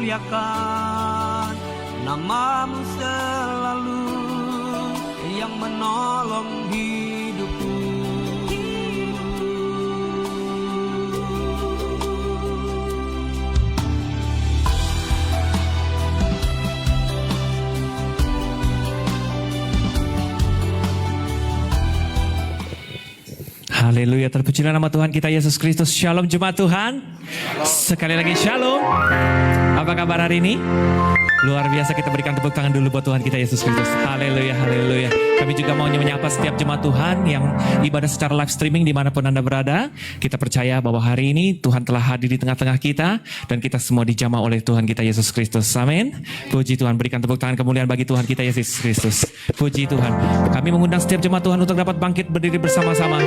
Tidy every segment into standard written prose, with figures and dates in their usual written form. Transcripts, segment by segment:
muliakan namamu selalu yang menolong hidupku. Haleluya, terpujilah nama Tuhan kita Yesus Kristus. Shalom jemaat Tuhan. Sekali lagi shalom. Apa kabar hari ini? Luar biasa, kita berikan tepuk tangan dulu buat Tuhan kita Yesus Kristus. Haleluya, haleluya. Kami juga mau menyapa setiap jemaat Tuhan yang ibadah secara live streaming dimanapun Anda berada. Kita percaya bahwa hari ini Tuhan telah hadir di tengah-tengah kita dan kita semua dijamah oleh Tuhan kita Yesus Kristus. Amin. Puji Tuhan, berikan tepuk tangan kemuliaan bagi Tuhan kita Yesus Kristus. Puji Tuhan. Kami mengundang setiap jemaat Tuhan untuk dapat bangkit berdiri bersama-sama.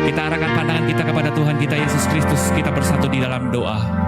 Kita arahkan pandangan kita kepada Tuhan kita Yesus Kristus. Kita bersatu di dalam doa.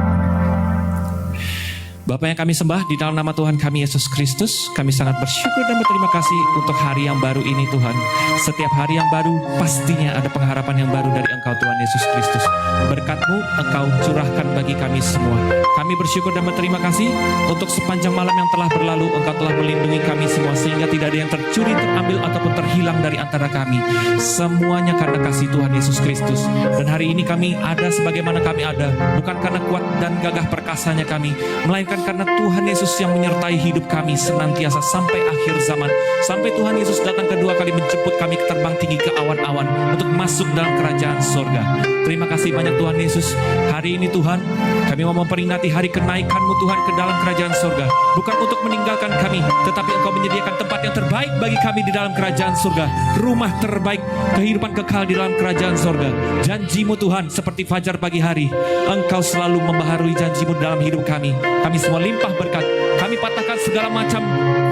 Bapa yang kami sembah, di dalam nama Tuhan kami Yesus Kristus, kami sangat bersyukur dan berterima kasih untuk hari yang baru ini Tuhan. Setiap hari yang baru pastinya ada pengharapan yang baru dari Engkau Tuhan Yesus Kristus. Berkat-Mu Engkau curahkan bagi kami semua. Kami bersyukur dan berterima kasih untuk sepanjang malam yang telah berlalu. Engkau telah melindungi kami semua sehingga tidak ada yang tercuri, terambil ataupun terhilang dari antara kami. Semuanya karena kasih Tuhan Yesus Kristus. Dan hari ini kami ada sebagaimana kami ada, bukan karena kuat dan gagah perkasanya kami, melainkan karena Tuhan Yesus yang menyertai hidup kami senantiasa sampai akhir zaman. Sampai Tuhan Yesus datang kedua kali menjemput kami terbang tinggi ke awan-awan untuk masuk dalam kerajaan surga. Terima kasih banyak Tuhan Yesus. Hari ini Tuhan, kami mau memperingati hari kenaikan-Mu Tuhan ke dalam kerajaan surga. Bukan untuk meninggalkan kami, tetapi Engkau menyediakan tempat yang terbaik bagi kami di dalam kerajaan surga. Rumah terbaik, kehidupan kekal di dalam kerajaan surga. Janji-Mu Tuhan seperti fajar pagi hari. Engkau selalu membaharui janji-Mu dalam hidup kami. Kami semua limpah berkat. Kami patahkan segala macam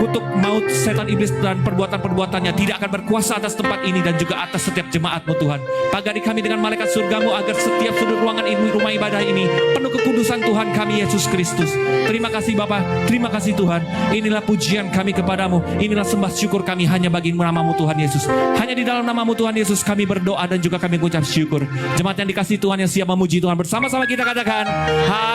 kutuk maut, setan iblis dan perbuatan-perbuatannya tidak akan berkuasa atas tempat ini dan juga atas setiap jemaat-Mu Tuhan. Pagari kami dengan malaikat surga-Mu agar setiap sudut ruangan ini, rumah ibadah ini penuh kekudusan Tuhan kami Yesus Kristus. Terima kasih Bapa, terima kasih Tuhan. Inilah pujian kami kepadamu, inilah sembah syukur kami hanya bagi nama-Mu Tuhan Yesus. Hanya di dalam nama-Mu Tuhan Yesus kami berdoa dan juga kami mengucap syukur. Jemaat yang dikasihi Tuhan yang siap memuji Tuhan, bersama-sama kita katakan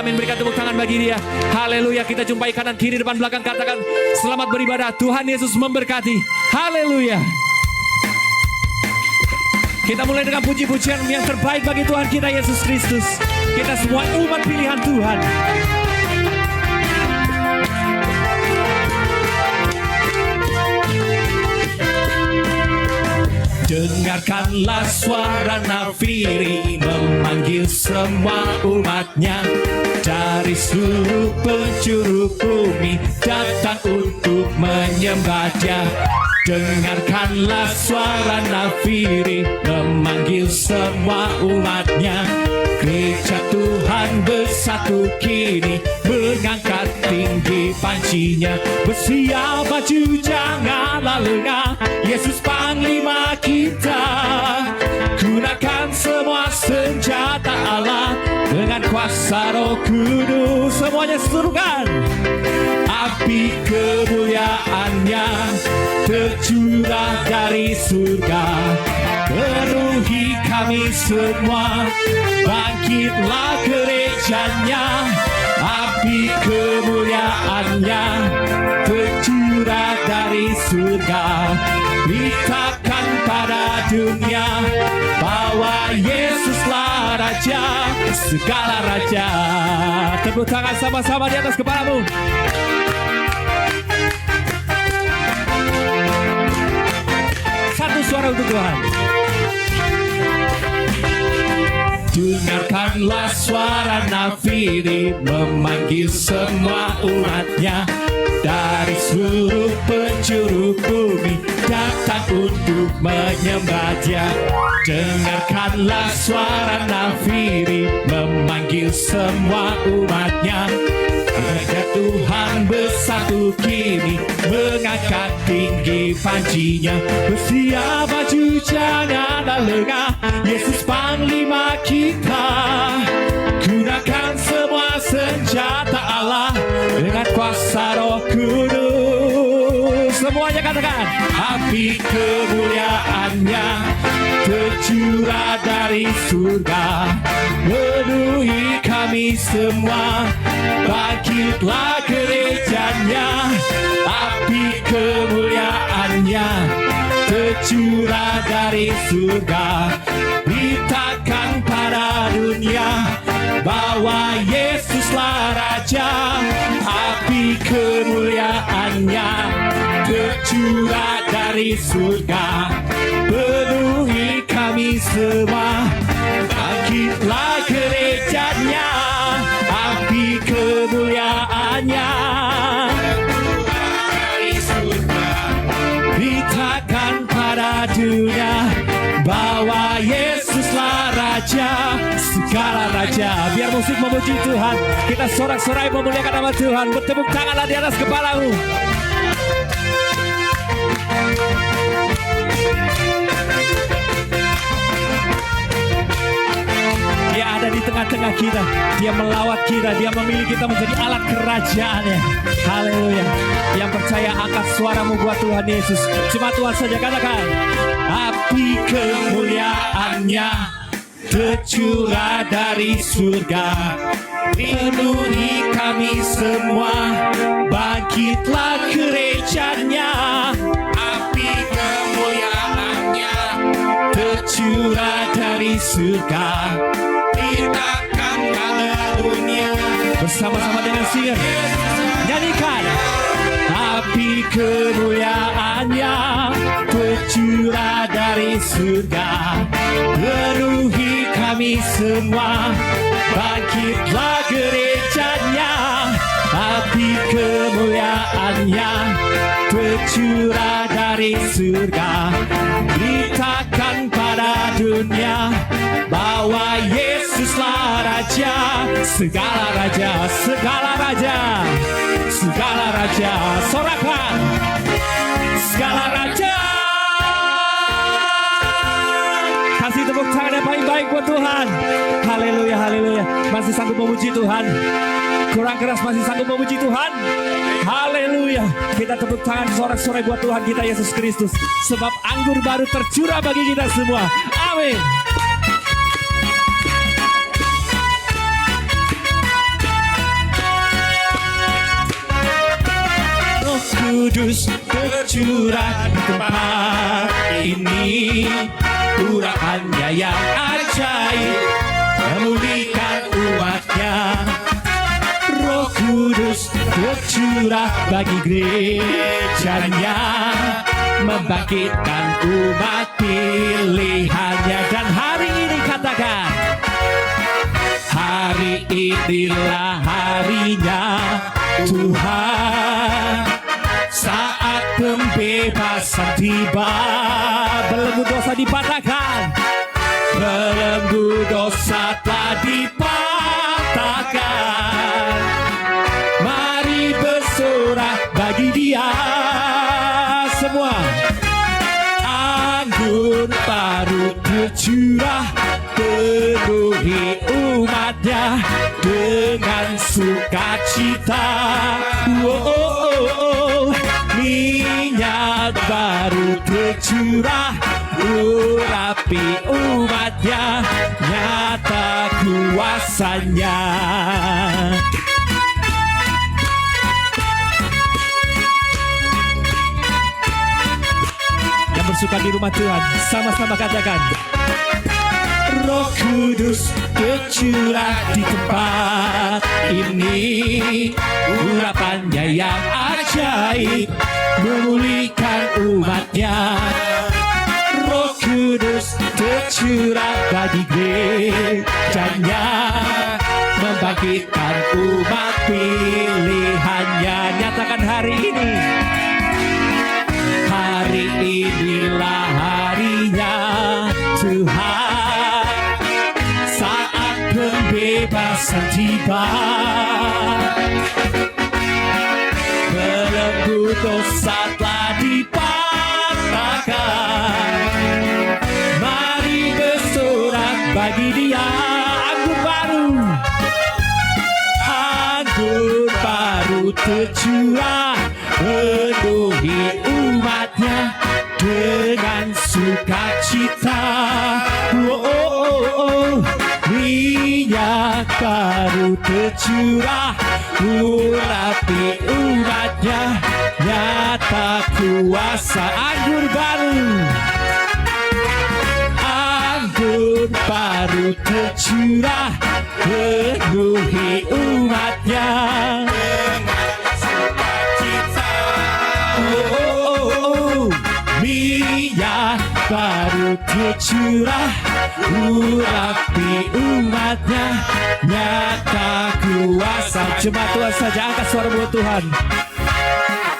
amin. Berikan tepuk tangan bagi Dia. Haleluya. Kita jumpai kanan kiri depan belakang, katakan selamat beribadah. Tuhan Yesus memberkati. Haleluya. Kita mulai dengan puji-pujian yang terbaik bagi Tuhan kita Yesus Kristus. Kita semua umat pilihan Tuhan. Dengarkanlah suara nafiri memanggil semua umatnya. Dari seluruh penjuru bumi datang untuk menyembah Dia. Dengarkanlah suara nafiri memanggil semua umatnya. Gereja Tuhan bersatu kini mengangkat tinggi pancinya. Bersiap baju janganlah lengah, Yesus Panglima kita. Gunakan semua senjata Allah dengan kuasa Roh Kudus. Semuanya serukan. Api kemuliaannya tercurah dari surga, penuhi kami semua. Bangkitlah gerejanya, api kemuliaannya tercurah dari surga. Beritakan pada dunia bahwa Yesuslah Raja segala raja. Tepuk tangan sama-sama di atas kepalamu. Satu suara untuk Tuhan. Dengarkanlah suara nafiri memanggil semua umatnya. Dari seluruh penjuru bumi datang untuk menyembah Dia. Dengarkanlah suara nafiri memanggil semua umatnya. Gereja Tuhan bersatu kini mengangkat tinggi pancinya. Bersiap baju janganlah lengah, Yesus Panglima kita. Gunakan semua senjata Allah dengan kuasa Roh Kudus. Semuanya katakan api kemuliaannya tercurah dari surga, penuhi kami semua. Bangkitlah gerejanya, api kemuliaannya tercurah dari surga. Beritakan pada dunia bahwa Yesuslah Raja, api kemuliaannya tercurah dari surga, penuhi kami semua. Bangkitlah gerejanya, api kemuliaannya dari surga. Beritakan pada dunia bahwa Yesuslah Raja, segala Raja. Biar musik memuji Tuhan, kita sorak-sorai memuliakan nama Tuhan. Bertepuk tanganlah di atas kepalamu. Dia ada di tengah-tengah kita. Dia melawat kita. Dia memilih kita menjadi alat kerajaannya. Haleluya. Yang percaya angkat suaramu buat Tuhan Yesus. Cuma Tuhan saja katakan. Api kemuliaannya tercurah dari surga, penuhi kami semua. Bangkitlah gerejanya, api kemuliaannya tercurah dari surga. Beritakan pada dunia. Bersama-sama dengan singer nyanyikan. Api kemuliaannya tercurah dari surga, penuhi kami semua. Bangkitlah gerejanya, api kemuliaannya tercurah dari surga. Beritakan pada dunia bahwa Yesuslah Raja, segala Raja, segala Raja, segala Raja. Sorakan segala Raja. Kasih tepuk tangan yang baik-baik buat Tuhan. Haleluya, haleluya. Masih sanggup memuji Tuhan? Kurang keras, masih sanggup memuji Tuhan? Haleluya. Kita tepuk tangan sorak-sorai buat Tuhan kita Yesus Kristus. Sebab anggur baru tercurah bagi kita semua. Amin. Roh Kudus tercurah di tempat ini. Urapannya yang ajaib memulihkan umatnya. Roh Kudus tercurah bagi gerejanya, membangkitkan umat pilihannya. Dan hari ini katakan, hari inilah harinya Tuhan, saat pembebasan tiba. Belenggu dosa dipatahkan, belenggu dosa telah dipatahkan. Mari bersorak bagi Dia semua. Anggur baru tercurah, penuhi umatnya dengan sukacita. Minyak baru tercurah, urapi umatnya, nyata kuasanya. Yang bersuka di rumah Tuhan, sama-sama katakan. Roh Kudus tercurah di tempat ini. Urapannya yang ajaib memulihkan umatnya. Roh Kudus tercurah bagi gerejanya, membangkitkan umat pilihannya. Nyatakan hari ini. Hari inilah harinya Tuhan, saat pembebasan tiba. Belenggu dosa telah dipatahkan. Mari bersorak bagi Dia. Anggur baru, anggur baru tercurah, penuhi umatnya dengan sukacita. baru tercurah, urapi umatnya, nyata kuasa. Anggur baru tercurah, penuhi umatnya dengan sukacita. Minyak baru tercurah, urapi umatnya, nyata kuasa. Cuma Tuhan saja, angkat suara buat Tuhan.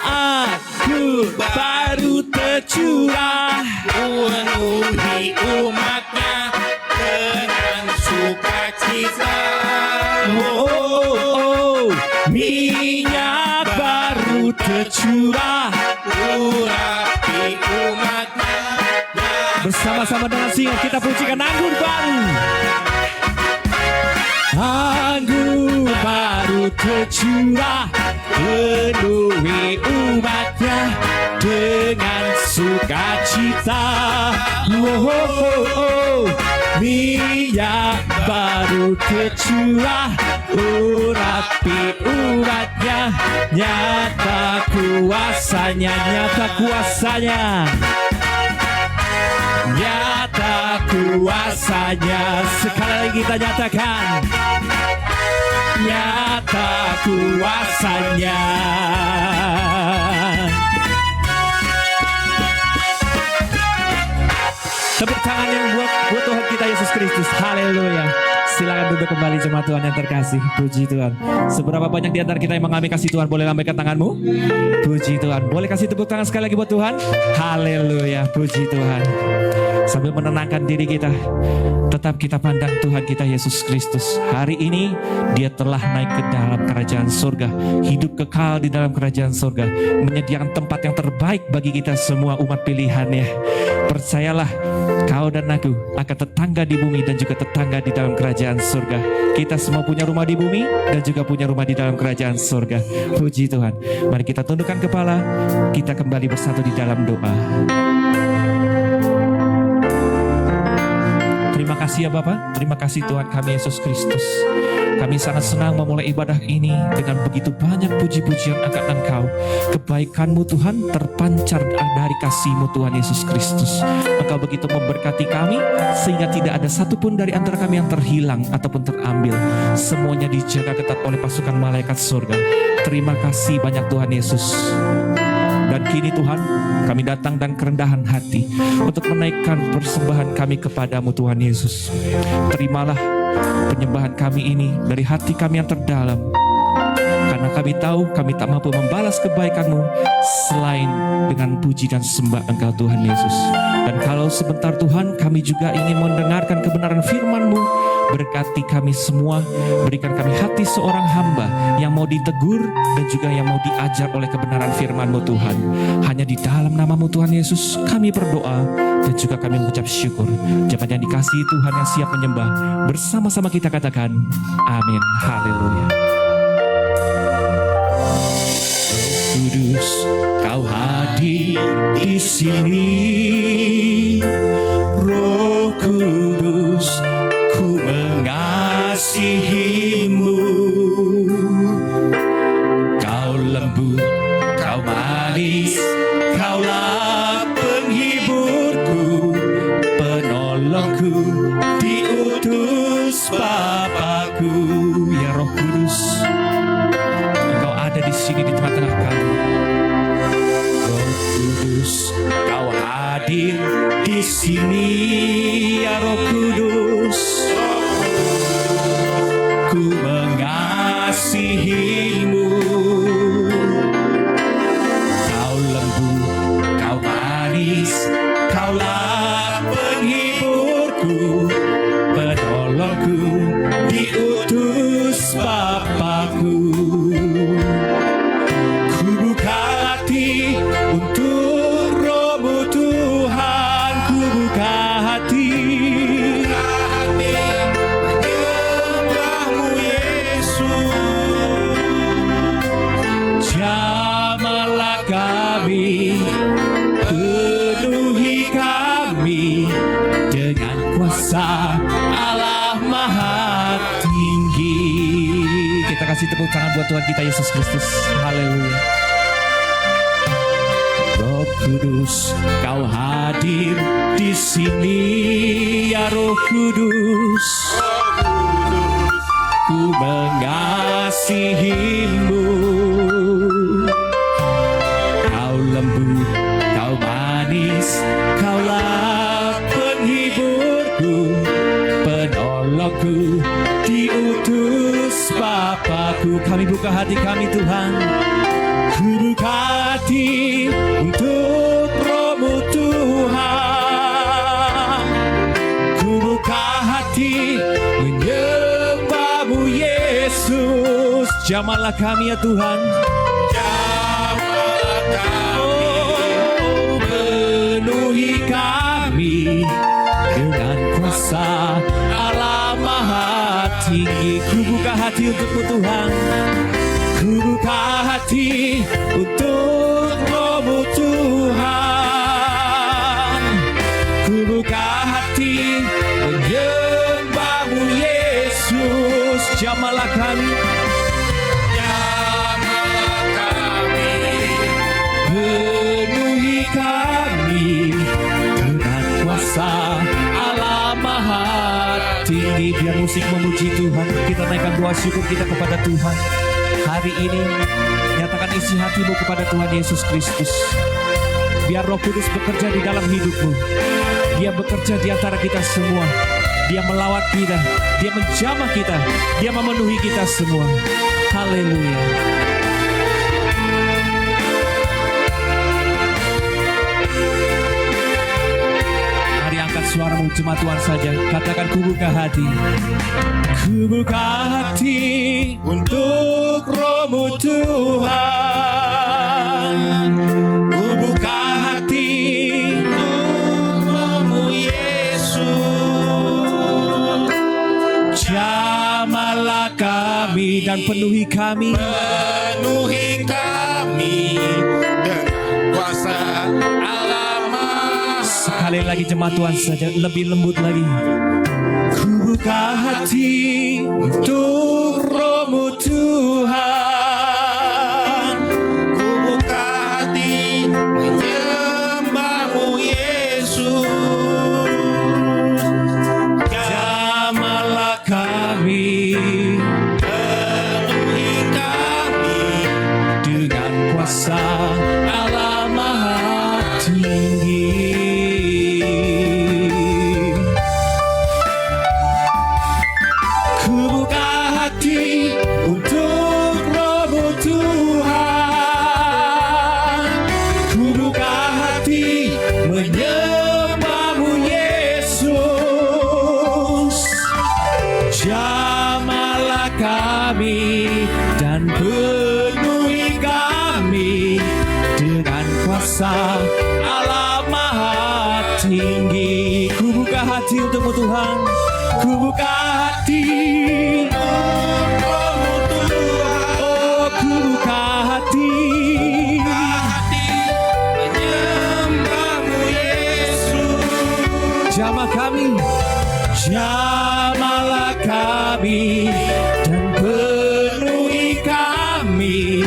Anggur baru tercurah, penuhi umatnya dengan sukacita. Minyak baru tercurah, urapi umatnya. Bersama-sama dengan singa kita pujikan anggur baru. Anggur baru tercurah, penuhi umatnya dengan sukacita. Minyak baru tercurah, urapi umatnya, nyata kuasanya, nyata kuasanya, nyata kuasanya. Sekali lagi kita nyatakan, nyata kuasanya. Tepuk tangan yang buat Tuhan kita Yesus Kristus. Haleluya. Silakan duduk kembali jemaat Tuhan yang terkasih. Puji Tuhan. Seberapa banyak di antara kita yang mengalami kasih Tuhan, boleh lambaikan tanganmu. Puji Tuhan. Boleh kasih tepuk tangan sekali lagi buat Tuhan. Haleluya. Puji Tuhan. Sambil menenangkan diri kita, tetap kita pandang Tuhan kita Yesus Kristus. Hari ini Dia telah naik ke dalam kerajaan surga, hidup kekal di dalam kerajaan surga, menyediakan tempat yang terbaik bagi kita semua umat pilihannya. Percayalah, kau dan aku akan tetangga di bumi dan juga tetangga di dalam kerajaan surga. Kita semua punya rumah di bumi dan juga punya rumah di dalam kerajaan surga. Puji Tuhan. Mari kita tundukkan kepala, kita kembali bersatu di dalam doa. Terima kasih ya Bapa, terima kasih Tuhan kami Yesus Kristus. Kami sangat senang memulai ibadah ini dengan begitu banyak puji-pujian akan Engkau. Kebaikan-Mu Tuhan terpancar dari kasih-Mu Tuhan Yesus Kristus. Engkau begitu memberkati kami sehingga tidak ada satupun dari antara kami yang terhilang ataupun terambil. Semuanya dijaga ketat oleh pasukan malaikat surga. Terima kasih banyak Tuhan Yesus. Dan kini Tuhan, kami datang dan kerendahan hati untuk menaikkan persembahan kami kepadamu Tuhan Yesus. Terimalah penyembahan kami ini dari hati kami yang terdalam. Karena kami tahu kami tak mampu membalas kebaikan-Mu selain dengan puji dan sembah Engkau Tuhan Yesus. Dan kalau sebentar Tuhan kami juga ingin mendengarkan kebenaran firman-Mu, berkati kami semua, berikan kami hati seorang hamba yang mau ditegur dan juga yang mau diajar oleh kebenaran firman-Mu Tuhan. Hanya di dalam nama-Mu Tuhan Yesus kami berdoa dan juga kami mengucap syukur. Jemaat yang dikasihi Tuhan yang siap menyembah, bersama-sama kita katakan amin. Haleluya. Kudus, Kau hadir di sini, Roh Kudus, ku mengasihi-Mu. Kau lembut, Kau manis, Kaulah penghiburku, penolongku, diutus Bapa-Ku. Ya Roh Kudus, Engkau ada di sini di tengah-tengah kami. Roh Kudus, Kau hadir di sini, ya Roh Kudus. Ku mengasihi-Mu. Kau lembut, Kau manis, Kaulah penghiburku, penolongku, diutus Bapa-Ku. Ku buka hati untuk Roh-Mu Tuhan, ku buka hati menyembah-Mu Yesus. Jamahlah kami, penuhi kami dengan kuasa Allah Maha Tinggi. Kasih tepuk tangan buat Tuhan kita Yesus Kristus. Haleluya. Roh Kudus, Kau hadir di sini, ya Roh Kudus. Ku mengasihi-Mu. Kau lembut, Kau manis, Kaulah penghiburku, penolongku, diutus Bapakku. Kami buka hati kami Tuhan. Ku buka hati untuk Roh-Mu Tuhan. Ku buka hati menyembah-Mu Yesus. Jamahlah kami ya Tuhan. Jamahlah kami. Oh, penuhi kami dengan kuasa Allah Maha Tinggi. Ku buka hati untuk-Mu Tuhan. Ku buka hati untuk Roh-Mu Tuhan. Ku buka hati menyembah-Mu Yesus. Jamahlah kami. Jamahlah kami. Penuhi kami dengan kuasa Allah Maha Tinggi. Biar musik memuji Tuhan, kita naikkan doa syukur kita kepada Tuhan. Hari ini nyatakan isi hatimu kepada Tuhan Yesus Kristus. Biar Roh Kudus bekerja di dalam hidupmu. Dia bekerja di antara kita semua. Dia melawat kita, Dia menjamah kita, Dia memenuhi kita semua. Haleluya. Mari angkat suaramu, cuma Tuhan saja. Katakan, ku buka hati. Ku buka hati untuk Roh-Mu Tuhan. Ku buka hati untuk Roh-Mu Yesus. Jamahlah kami dan penuhi kami. Penuhi kami dengan kuasa Allah Maha. Sekali lagi jemaat Tuhan saja, lebih lembut lagi. Ku buka hati untuk Roh-Mu Tuhan. Ku buka hati menyembah-Mu Yesus. Jamahlah kami. Penuhi kami Dengan kuasa Allah Maha Tinggi. Ku buka hati untuk Roh-Mu Tuhan. Ku buka hati menyembah-Mu Yesus. Jamahlah kami dan penuhi kami dengan kuasa Allah Maha Tinggi. Ku buka hati untuk-Mu Tuhan. Ku buka hati. Roh-Mu Tuhan. Oh, ku buka hati. Menyembah-Mu Yesus. Jamah kami. Jamahlah kami dan penuhi kami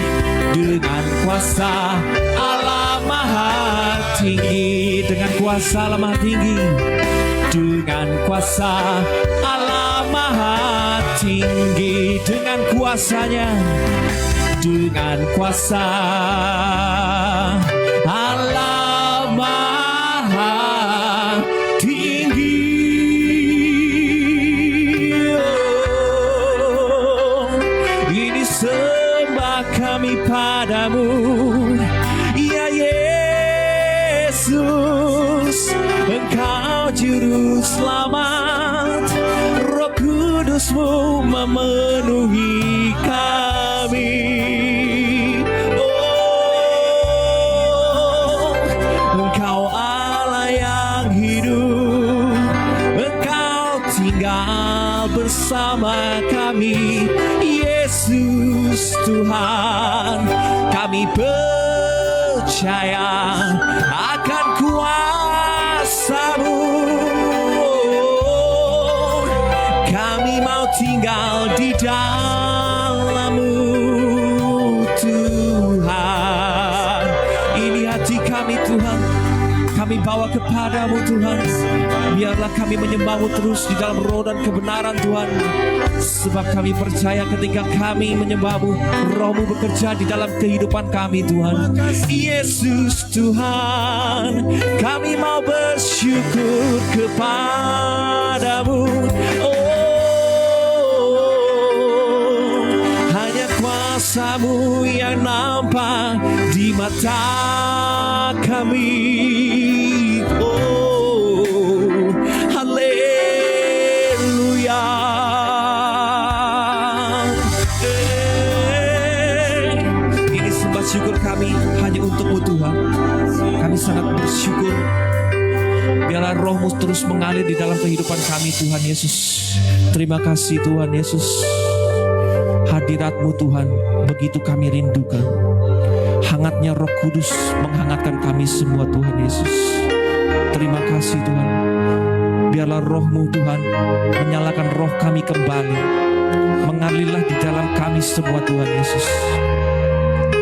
dengan kuasa Allah Maha Tinggi. Dengan kuasa Allah Maha Tinggi. Dengan kuasa Allah Maha Tinggi. Dengan kuasanya. Dengan kuasa Allah Maha Tinggi. Oh, ini sembah kami padamu, ya Yesus. Engkau juru selamat, Roh Kudus-Mu memenuhi kami. Oh, Engkau Allah yang hidup, Engkau tinggal bersama kami. Yesus Tuhan, kami percaya akan kuasa-Mu. Kami mau tinggal di dalam-Mu. kepadamu Tuhan. Biarlah kami menyembah-Mu terus di dalam roh dan kebenaran Tuhan. Sebab kami percaya ketika kami menyembah-Mu, Roh-Mu bekerja di dalam kehidupan kami Tuhan. Yesus Tuhan, kami mau bersyukur kepadamu. Hanya kuasa-Mu yang nampak di mata kami. Haleluya. Ini sembah syukur kami hanya untuk-Mu Tuhan. Kami sangat bersyukur. Biarlah Roh-Mu terus mengalir di dalam kehidupan kami Tuhan Yesus. Terima kasih Tuhan Yesus. Hadirat-Mu Tuhan begitu kami rindukan. Hangatnya Roh Kudus menghangatkan kami semua Tuhan Yesus. Terima kasih Tuhan. Biarlah Roh-Mu Tuhan menyalakan roh kami kembali. Mengalirlah di dalam kami semua Tuhan Yesus.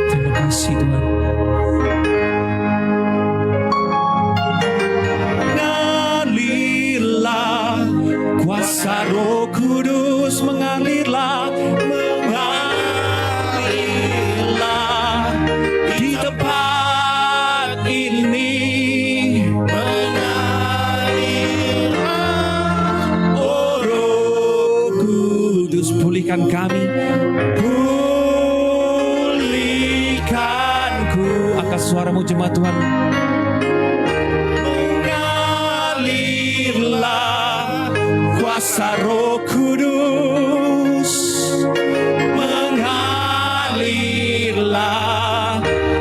Terima kasih Tuhan. Mengalirlah kuasa Roh Kudus, mengalirlah di tempat ini. Mengalirlah, oh Roh Kudus, pulihkan kami, pulihkanku. Angkat suaramu jemaat Tuhan. Mengalirlah kuasa Roh Kudus, mengalirlah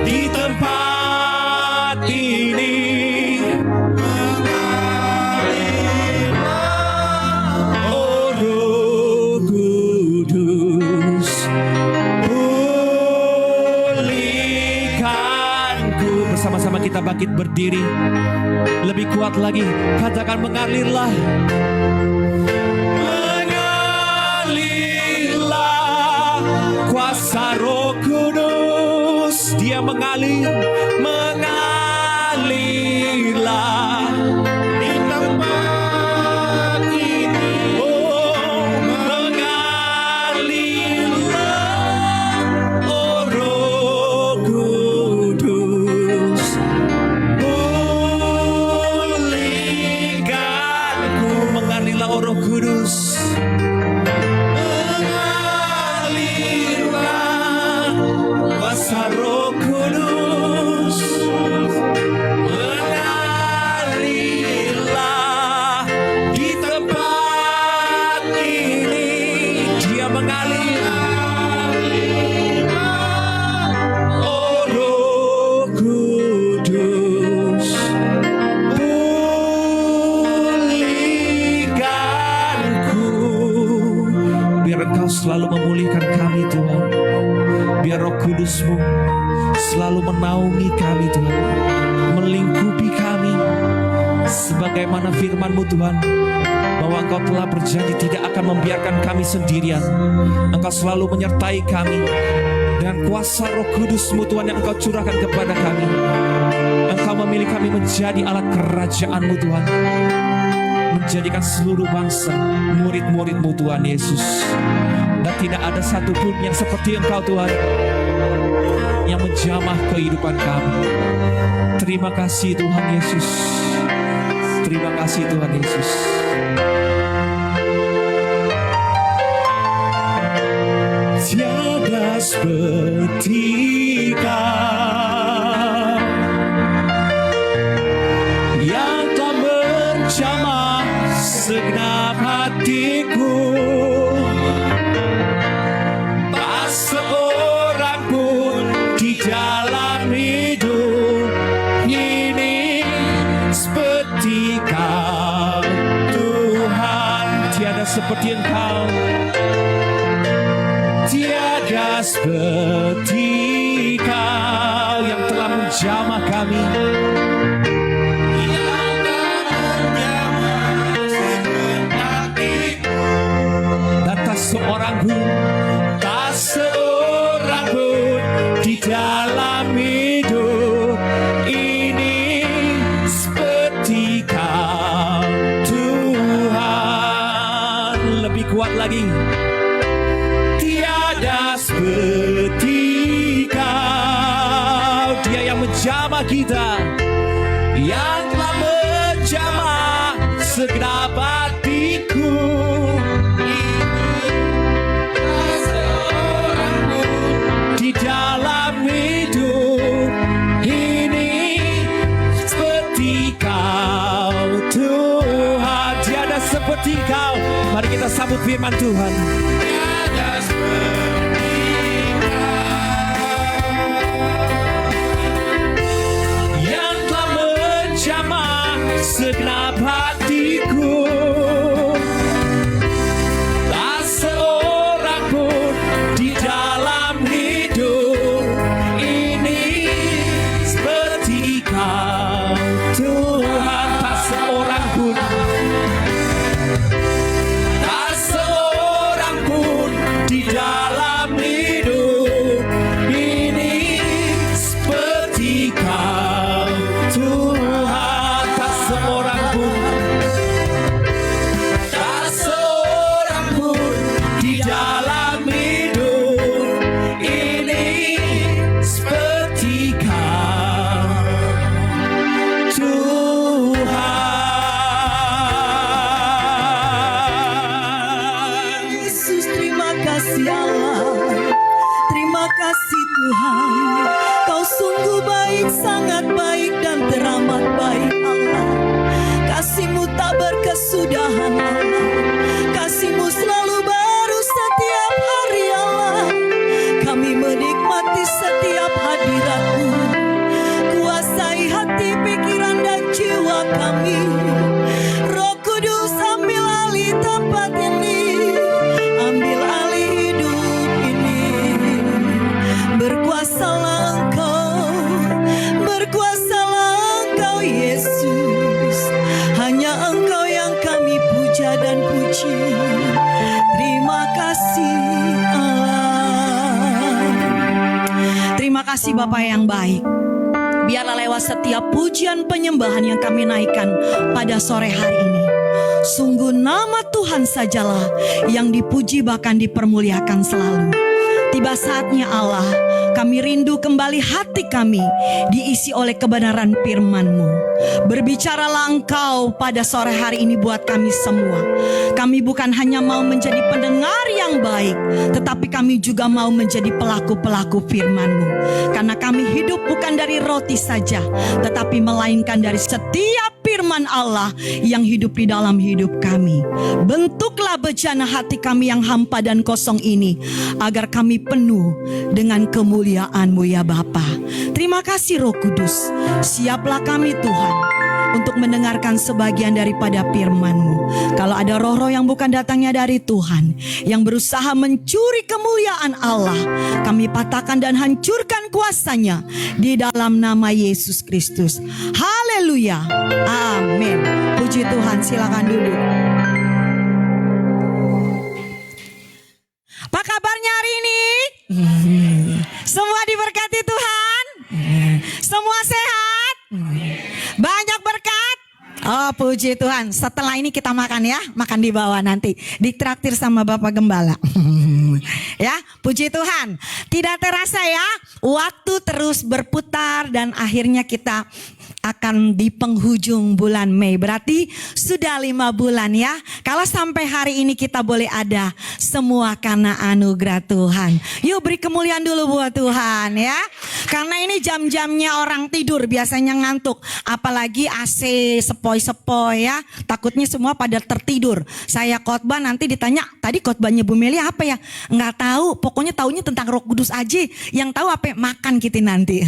di tempat ini. Mengalirlah, oh Roh Kudus, pulihkanku. Bersama-sama kita bangkit berdiri. Lebih kuat lagi, katakan mengalirlah. Mengalirlah kuasa Roh Kudus, Dia mengalir, mengalirlah di tempat ini. Oh, mengalirlah, oh Roh Kudus, pulihkanku. Mengalirlah, oh Roh Kudus. Kuasa Roh Kudus, mengalirlah di tempat ini. Dia mengalir, oh Roh Kudus, pulihkanku. Biar Engkau selalu memulihkan kami Tuhan. Biar Roh Kudus-Mu selalu menaungi kami Tuhan, melingkupi kami. Sebagaimana firman-Mu Tuhan, bahwa Engkau telah berjanji tidak akan membiarkan kami sendirian. Engkau selalu menyertai kami dengan kuasa Roh Kudus-Mu Tuhan yang Engkau curahkan kepada kami. Engkau memilih kami menjadi alat kerajaan-Mu Tuhan, menjadikan seluruh bangsa murid-murid-Mu Tuhan Yesus. Dan tidak ada satupun yang seperti Engkau Tuhan, yang menjamah kehidupan kami. Terima kasih Tuhan Yesus. Terima kasih Tuhan Yesus. Tiada seperti Kau yang telah menjamah segenap hatiku. Tak seorang pun di dalam hidup ini seperti Kau Tuhan. Tiada seperti Engkau, tiada seperti Kau yang telah menjamah kami. Dan tak seorang pun di dalam hidup ini seperti lebih kuat lagi. Tiada seperti Kau, Dia yang menjamah kita, yang telah menjamah segenap hatiku. Di dalam hidup ini seperti Kau Tuhan, tiada seperti Kau. Mari kita sambut firman Tuhan. Tiada seperti Kau, yang telah menjamah segenap hatiku. Tak seorang pun di dalam hidup ini seperti Kau Tuhan. Tak seorang pun, tak seorang pun di dalam hidup ini seperti Kau Tuhan. Tak seorang pun, tak seorang pun di dalam hidup ini seperti Kau Tuhan. Yesus, terima kasih Allah, terima kasih Tuhan. Kau sungguh baik, sangat baik dan teramat baik Allah. Kasih-Mu tak berkesudahan Allah, kasih-Mu selalu baru setiap hari Allah. Kami menikmati setiap hadirat-Mu, kuasai hati, pikiran dan jiwa kami. Roh Kudus, ambil alih tempat ini, ambil alih hidup ini. Berkuasalah Engkau, berkuasalah Engkau Yesus. Hanya Engkau yang kami puja dan puji. Terima kasih Allah. Terima kasih Bapa yang baik. Biarlah lewat setiap pujian penyembahan yang kami naikkan pada sore hari ini, sungguh nama Tuhan sajalah yang dipuji bahkan dipermuliakan selalu. Tiba saatnya Allah, kami rindu kembali hati kami diisi oleh kebenaran firman-Mu. Berbicaralah Engkau pada sore hari ini buat kami semua. Kami bukan hanya mau menjadi pendengar yang baik, tetapi kami juga mau menjadi pelaku-pelaku firman-Mu. Karena kami hidup bukan dari roti saja, tetapi melainkan dari setiap firman Allah yang hidup di dalam hidup kami. Bentuklah bejana hati kami yang hampa dan kosong ini, agar kami penuh dengan kemuliaan-Mu ya Bapa. Terima kasih Roh Kudus. Siaplah kami Tuhan untuk mendengarkan sebagian daripada firman-Mu. Kalau ada roh-roh yang bukan datangnya dari Tuhan, yang berusaha mencuri kemuliaan Allah, kami patahkan dan hancurkan kuasanya di dalam nama Yesus Kristus. Haleluya. Amin. Puji Tuhan, silakan duduk. Apa kabarnya hari ini? Semua diberkati Tuhan? Semua sehat? Banyak berkat? Oh, puji Tuhan. Setelah ini kita makan ya. Makan di bawah nanti. Ditraktir sama Bapak Gembala. Ya, puji Tuhan. Tidak terasa ya, waktu terus berputar dan akhirnya kita akan di penghujung bulan Mei. Berarti sudah 5 bulan ya. Kalau sampai hari ini kita boleh ada, semua karena anugerah Tuhan. Yuk beri kemuliaan dulu buat Tuhan ya. Karena ini jam-jamnya orang tidur, biasanya ngantuk. Apalagi AC sepoi-sepoi ya. Takutnya semua pada tertidur. Saya khotbah nanti ditanya, tadi khotbahnya Bu Meli apa ya? Enggak tahu, pokoknya taunya tentang Roh Kudus aja. Yang tahu apa? Makan kita nanti.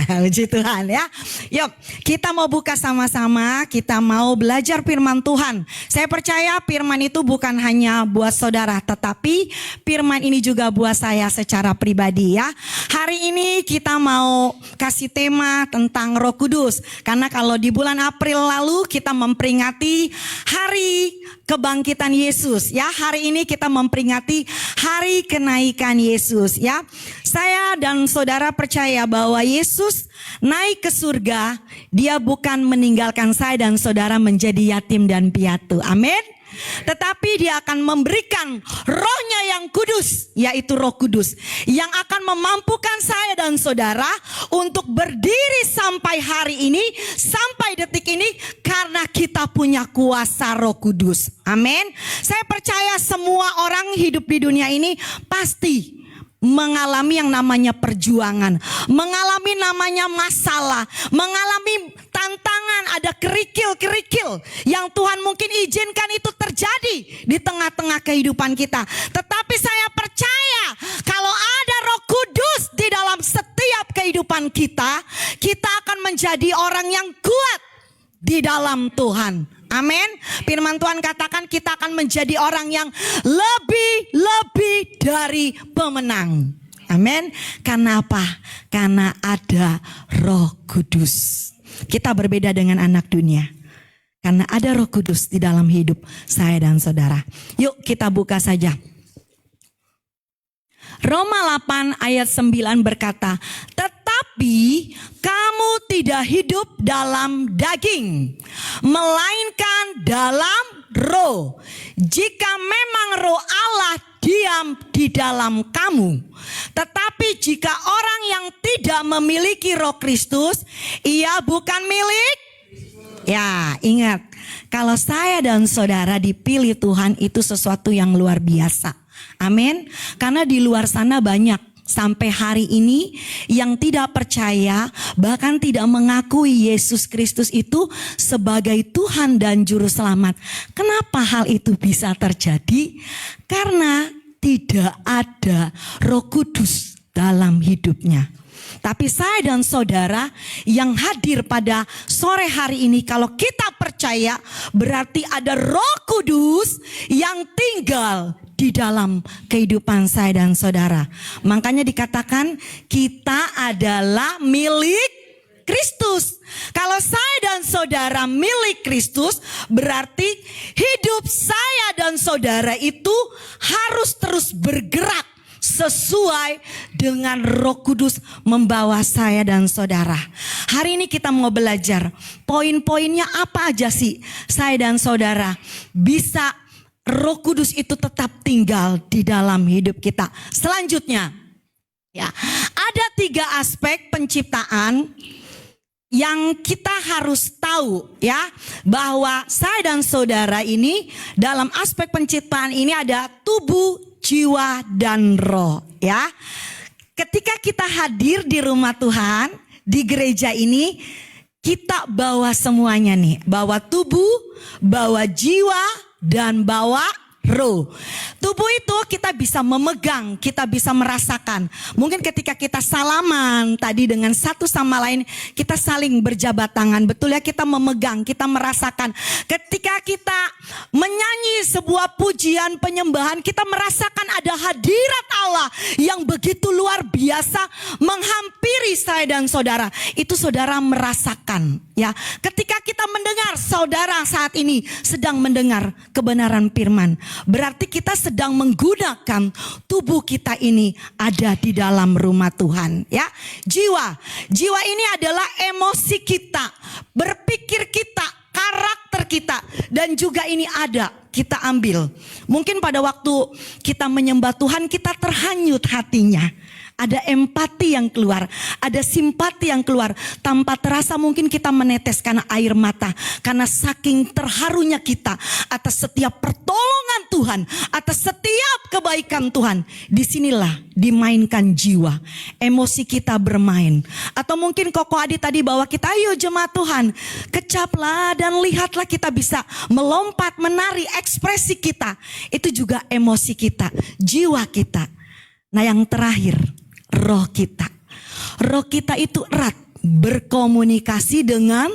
Puji Tuhan ya. Yuk, kita mau buka sama-sama, kita mau belajar firman Tuhan. Saya percaya firman itu bukan hanya buat saudara, tetapi firman ini juga buat saya secara pribadi ya. Hari ini kita mau kasih tema tentang Roh Kudus. Karena kalau di bulan April lalu kita memperingati hari kebangkitan Yesus ya. Hari ini kita memperingati hari kenaikan Yesus ya. Saya dan saudara percaya bahwa Yesus naik ke surga, dia bukan meninggalkan saya dan saudara menjadi yatim dan piatu. Amin. Tetapi dia akan memberikan rohnya yang kudus, yaitu Roh Kudus, yang akan memampukan saya dan saudara untuk berdiri sampai hari ini, sampai detik ini, karena kita punya kuasa Roh Kudus. Amin. Saya percaya semua orang hidup di dunia ini pasti mengalami yang namanya perjuangan, mengalami namanya masalah, mengalami tantangan, ada kerikil-kerikil yang Tuhan mungkin izinkan itu terjadi di tengah-tengah kehidupan kita. Tetapi saya percaya kalau ada Roh Kudus di dalam setiap kehidupan kita, kita akan menjadi orang yang kuat di dalam Tuhan. Amin. Firman Tuhan katakan kita akan menjadi orang yang lebih dari pemenang. Amin. Karena apa? Karena ada Roh Kudus. Kita berbeda dengan anak dunia. Karena ada Roh Kudus di dalam hidup saya dan saudara. Yuk kita buka saja. Roma 8 ayat 9 berkata, tetapi kamu tidak hidup dalam daging, melainkan dalam roh. Jika memang roh Allah diam di dalam kamu. Tetapi jika orang yang tidak memiliki Roh Kristus, ia bukan milik. Ya, ingat, kalau saya dan saudara dipilih Tuhan itu sesuatu yang luar biasa. Amin. Karena di luar sana banyak sampai hari ini yang tidak percaya, bahkan tidak mengakui Yesus Kristus itu sebagai Tuhan dan Juru Selamat. Kenapa hal itu bisa terjadi? Karena tidak ada Roh Kudus dalam hidupnya. Tapi saya dan saudara yang hadir pada sore hari ini, kalau kita percaya berarti ada Roh Kudus yang tinggal di dalam kehidupan saya dan saudara. Makanya dikatakan kita adalah milik Kristus. Kalau saya dan saudara milik Kristus, berarti hidup saya dan saudara itu harus terus bergerak sesuai dengan Roh Kudus membawa saya dan saudara. Hari ini kita mau belajar poin-poinnya apa aja sih saya dan saudara bisa Roh Kudus itu tetap tinggal di dalam hidup kita. Selanjutnya, ya, ada 3 aspek penciptaan yang kita harus tahu, ya, bahwa saya dan saudara ini dalam aspek penciptaan ini ada tubuh, jiwa, dan roh, ya. Ketika kita hadir di rumah Tuhan, di gereja ini, kita bawa semuanya nih, bawa tubuh, bawa jiwa, dan bawa roh. Tubuh itu kita bisa memegang, kita bisa merasakan. Mungkin ketika kita salaman tadi dengan satu sama lain, kita saling berjabat tangan. Betul ya, kita memegang, kita merasakan. Ketika kita menyanyi sebuah pujian penyembahan, kita merasakan ada hadirat Allah yang begitu luar biasa menghampiri saya dan saudara. Itu saudara merasakan, ya. Ketika kita mendengar, saudara saat ini sedang mendengar kebenaran firman, berarti kita sedang menggunakan tubuh kita ini ada di dalam rumah Tuhan, ya. Jiwa ini adalah emosi kita, berpikir kita, karakter kita, dan juga ini ada kita ambil. Mungkin pada waktu kita menyembah Tuhan, kita terhanyut hatinya. Ada empati yang keluar, ada simpati yang keluar. Tanpa terasa mungkin kita meneteskan air mata. Karena saking terharunya kita atas setiap pertolongan Tuhan, atas setiap kebaikan Tuhan. Disinilah dimainkan jiwa, emosi kita bermain. Atau mungkin Koko Adi tadi bawa kita, ayo jemaat Tuhan, kecaplah dan lihatlah, kita bisa melompat, menari, ekspresi kita. Itu juga emosi kita, jiwa kita. Nah yang terakhir, roh kita. Roh kita itu erat berkomunikasi dengan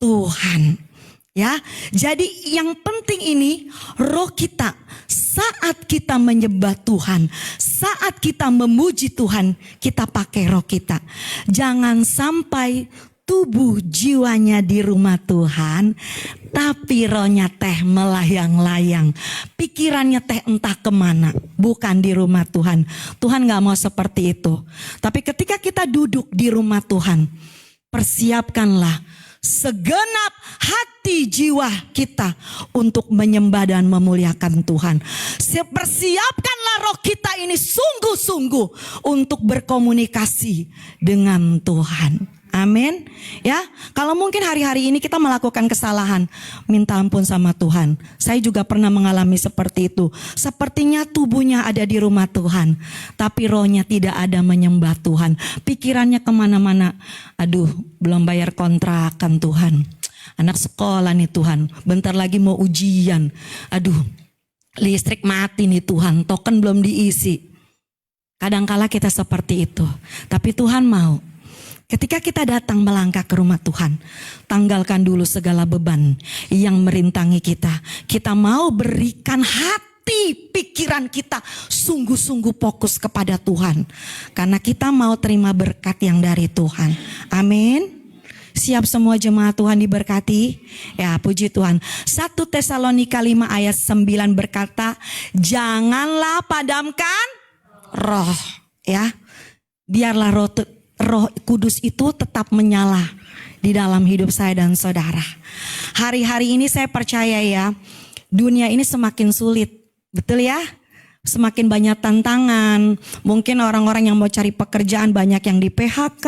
Tuhan. Ya, jadi yang penting ini roh kita saat kita menyembah Tuhan, saat kita memuji Tuhan, kita pakai roh kita. Jangan sampai tubuh jiwanya di rumah Tuhan, tapi rohnya teh melayang-layang, pikirannya teh entah kemana, bukan di rumah Tuhan. Tuhan gak mau seperti itu. Tapi ketika kita duduk di rumah Tuhan, persiapkanlah segenap hati jiwa kita untuk menyembah dan memuliakan Tuhan. Persiapkanlah roh kita ini sungguh-sungguh untuk berkomunikasi dengan Tuhan. Amin. Ya, kalau mungkin hari-hari ini kita melakukan kesalahan, minta ampun sama Tuhan. Saya juga pernah mengalami seperti itu. Sepertinya tubuhnya ada di rumah Tuhan, tapi rohnya tidak ada menyembah Tuhan. Pikirannya kemana-mana. Aduh, belum bayar kontrakan Tuhan. Anak sekolah nih Tuhan, bentar lagi mau ujian. Aduh, listrik mati nih Tuhan, token belum diisi. Kadangkala kita seperti itu, tapi Tuhan mau. Ketika kita datang melangkah ke rumah Tuhan, tanggalkan dulu segala beban yang merintangi kita. Kita mau berikan hati, pikiran kita sungguh-sungguh fokus kepada Tuhan. Karena kita mau terima berkat yang dari Tuhan. Amin. Siap semua jemaat Tuhan diberkati? Ya, puji Tuhan. 1 Tesalonika 5 ayat 9 berkata, janganlah padamkan roh. Ya, biarlah Roh Kudus itu tetap menyala di dalam hidup saya dan saudara. Hari-hari ini saya percaya ya, dunia ini semakin sulit. Betul ya? Semakin banyak tantangan. Mungkin orang-orang yang mau cari pekerjaan banyak yang di PHK.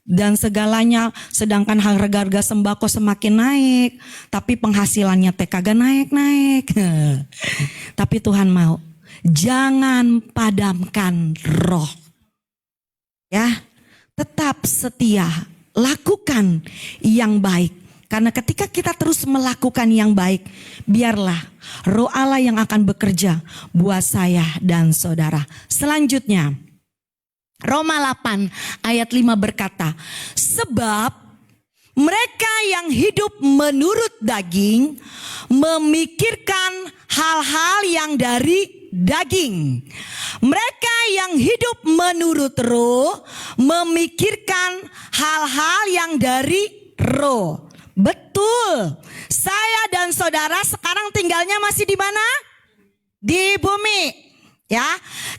Dan segalanya, sedangkan harga-harga sembako semakin naik. Tapi penghasilannya kagak naik-naik. Tapi Tuhan mau, jangan padamkan roh. Ya, tetap setia, lakukan yang baik. Karena ketika kita terus melakukan yang baik, biarlah roh Allah yang akan bekerja buat saya dan saudara. Selanjutnya, Roma 8 ayat 5 berkata, sebab mereka yang hidup menurut daging memikirkan hal-hal yang dari daging. Mereka yang hidup menurut roh memikirkan hal-hal yang dari roh. Betul. Saya dan saudara sekarang tinggalnya masih di mana? Di bumi. Ya,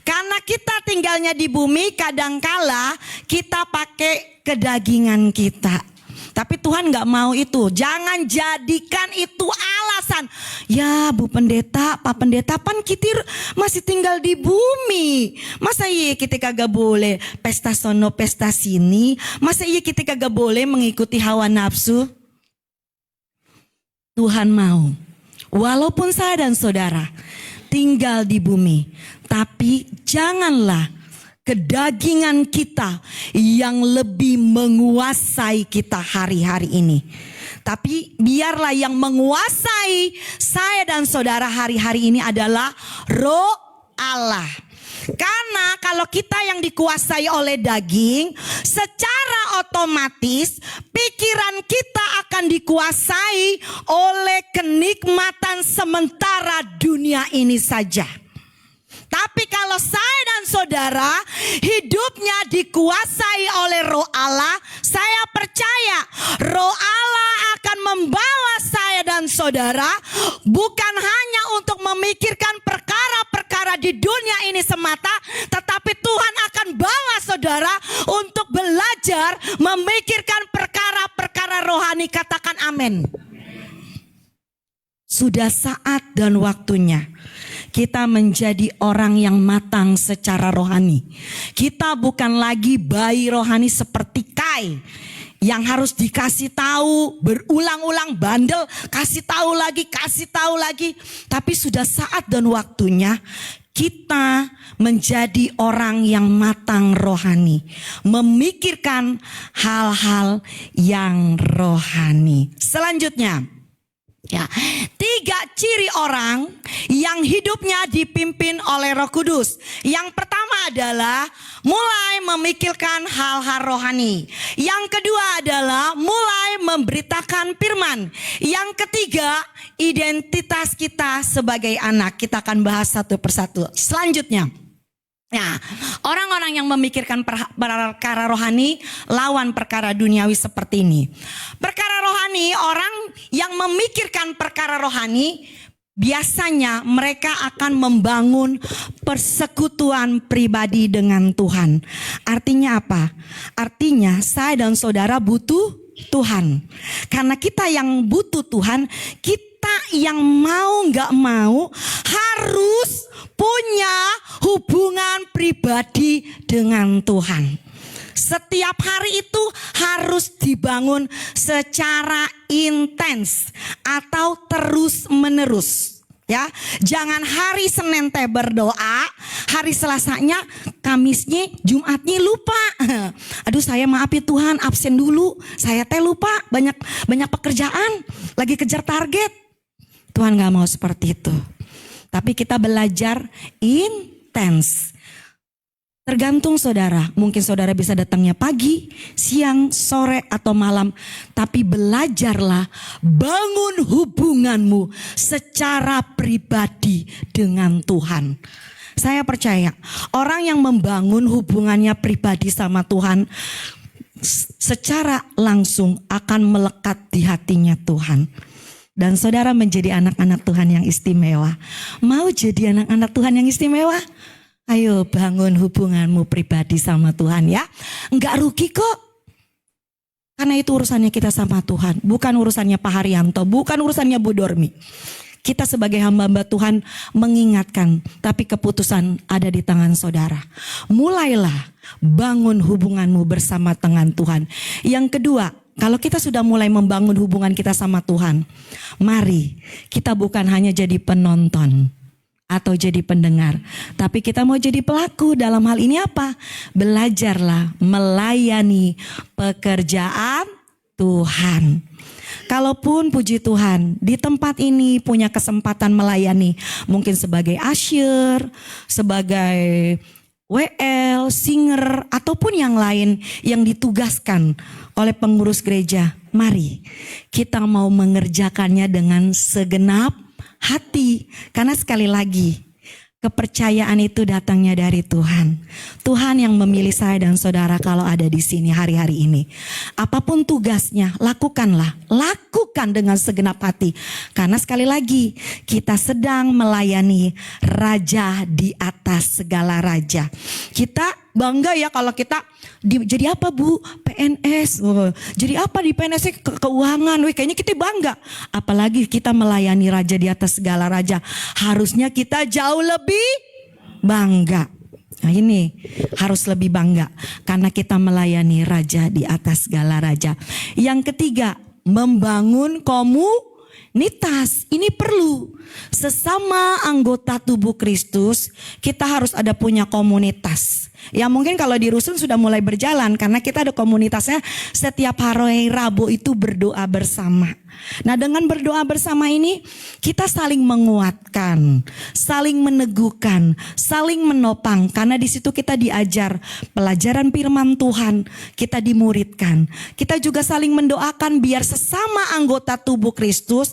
karena kita tinggalnya di bumi, kadangkala kita pakai kedagingan kita. Tapi Tuhan gak mau itu. Jangan jadikan itu alasan. Ya Bu Pendeta, Pak Pendeta, pan kita masih tinggal di bumi. Masa iya kita kagak boleh pesta sono, pesta sini? Masa iya kita kagak boleh mengikuti hawa nafsu? Tuhan mau. Walaupun saya dan saudara tinggal di bumi, tapi janganlah kedagingan kita yang lebih menguasai kita hari-hari ini. Tapi biarlah yang menguasai saya dan saudara hari-hari ini adalah roh Allah. Karena kalau kita yang dikuasai oleh daging, secara otomatis pikiran kita akan dikuasai oleh kenikmatan sementara dunia ini saja. Tapi kalau saya dan saudara hidupnya dikuasai oleh roh Allah, saya percaya roh Allah akan membawa saya dan saudara bukan hanya untuk memikirkan perkara-perkara di dunia ini semata, tetapi Tuhan akan bawa saudara untuk belajar memikirkan perkara-perkara rohani. Katakan amin. Sudah saat dan waktunya kita menjadi orang yang matang secara rohani. Kita bukan lagi bayi rohani seperti Kai yang harus dikasih tahu berulang-ulang, bandel, kasih tahu lagi. Tapi sudah saat dan waktunya kita menjadi orang yang matang rohani, memikirkan hal-hal yang rohani. Selanjutnya, ya, 3 ciri orang yang hidupnya dipimpin oleh Roh Kudus. Yang pertama adalah mulai memikirkan hal-hal rohani. Yang kedua adalah mulai memberitakan firman. Yang ketiga, identitas kita sebagai anak. Kita akan bahas satu persatu. Selanjutnya, nah, orang-orang yang memikirkan perkara rohani lawan perkara duniawi seperti ini. Perkara rohani, orang yang memikirkan perkara rohani biasanya mereka akan membangun persekutuan pribadi dengan Tuhan. Artinya apa? Artinya saya dan saudara butuh Tuhan. Karena kita yang butuh Tuhan, kita yang mau nggak mau harus punya hubungan pribadi dengan Tuhan. Setiap hari itu harus dibangun secara intens atau terus menerus. Ya, jangan hari Senin teh berdoa, hari Selasanya, Kamisnya, Jumatnya lupa. Aduh saya maaf ya Tuhan, absen dulu. Saya teh lupa, banyak pekerjaan, lagi kejar target. Tuhan gak mau seperti itu. Tapi kita belajar intens. Tergantung saudara, mungkin saudara bisa datangnya pagi, siang, sore, atau malam. Tapi belajarlah bangun hubunganmu secara pribadi dengan Tuhan. Saya percaya orang yang membangun hubungannya pribadi sama Tuhan secara langsung akan melekat di hatinya Tuhan. Dan saudara menjadi anak-anak Tuhan yang istimewa. Mau jadi anak-anak Tuhan yang istimewa? Ayo bangun hubunganmu pribadi sama Tuhan ya. Enggak rugi kok. Karena itu urusannya kita sama Tuhan. Bukan urusannya Pak Haryanto. Bukan urusannya Bu Dormi. Kita sebagai hamba-hamba Tuhan mengingatkan. Tapi keputusan ada di tangan saudara. Mulailah bangun hubunganmu bersama dengan Tuhan. Yang kedua, kalau kita sudah mulai membangun hubungan kita sama Tuhan. Mari kita bukan hanya jadi penonton atau jadi pendengar, tapi kita mau jadi pelaku. Dalam hal ini apa? Belajarlah melayani pekerjaan Tuhan. Kalaupun puji Tuhan di tempat ini punya kesempatan melayani, mungkin sebagai usher, sebagai WL, singer, ataupun yang lain yang ditugaskan oleh pengurus gereja, mari kita mau mengerjakannya dengan segenap hati. Karena sekali lagi, kepercayaan itu datangnya dari Tuhan. Tuhan yang memilih saya dan saudara kalau ada di sini hari-hari ini. Apapun tugasnya, lakukanlah. Lakukan dengan segenap hati. Karena sekali lagi, kita sedang melayani Raja di atas segala raja. Kita bangga ya kalau kita jadi apa Bu? PNS. Jadi apa di PNS keuangan? Kayaknya kita bangga. Apalagi kita melayani Raja di atas segala raja. Harusnya kita jauh lebih bangga. Nah ini harus lebih bangga. Karena kita melayani Raja di atas segala raja. Yang ketiga, membangun komunitas. Ini perlu. Sesama anggota tubuh Kristus, kita harus ada punya komunitas. Ya mungkin kalau di rusun sudah mulai berjalan karena kita ada komunitasnya, setiap hari Rabu itu berdoa bersama. Nah dengan berdoa bersama ini kita saling menguatkan, saling meneguhkan, saling menopang. Karena di situ kita diajar pelajaran firman Tuhan, kita dimuridkan. Kita juga saling mendoakan biar sesama anggota tubuh Kristus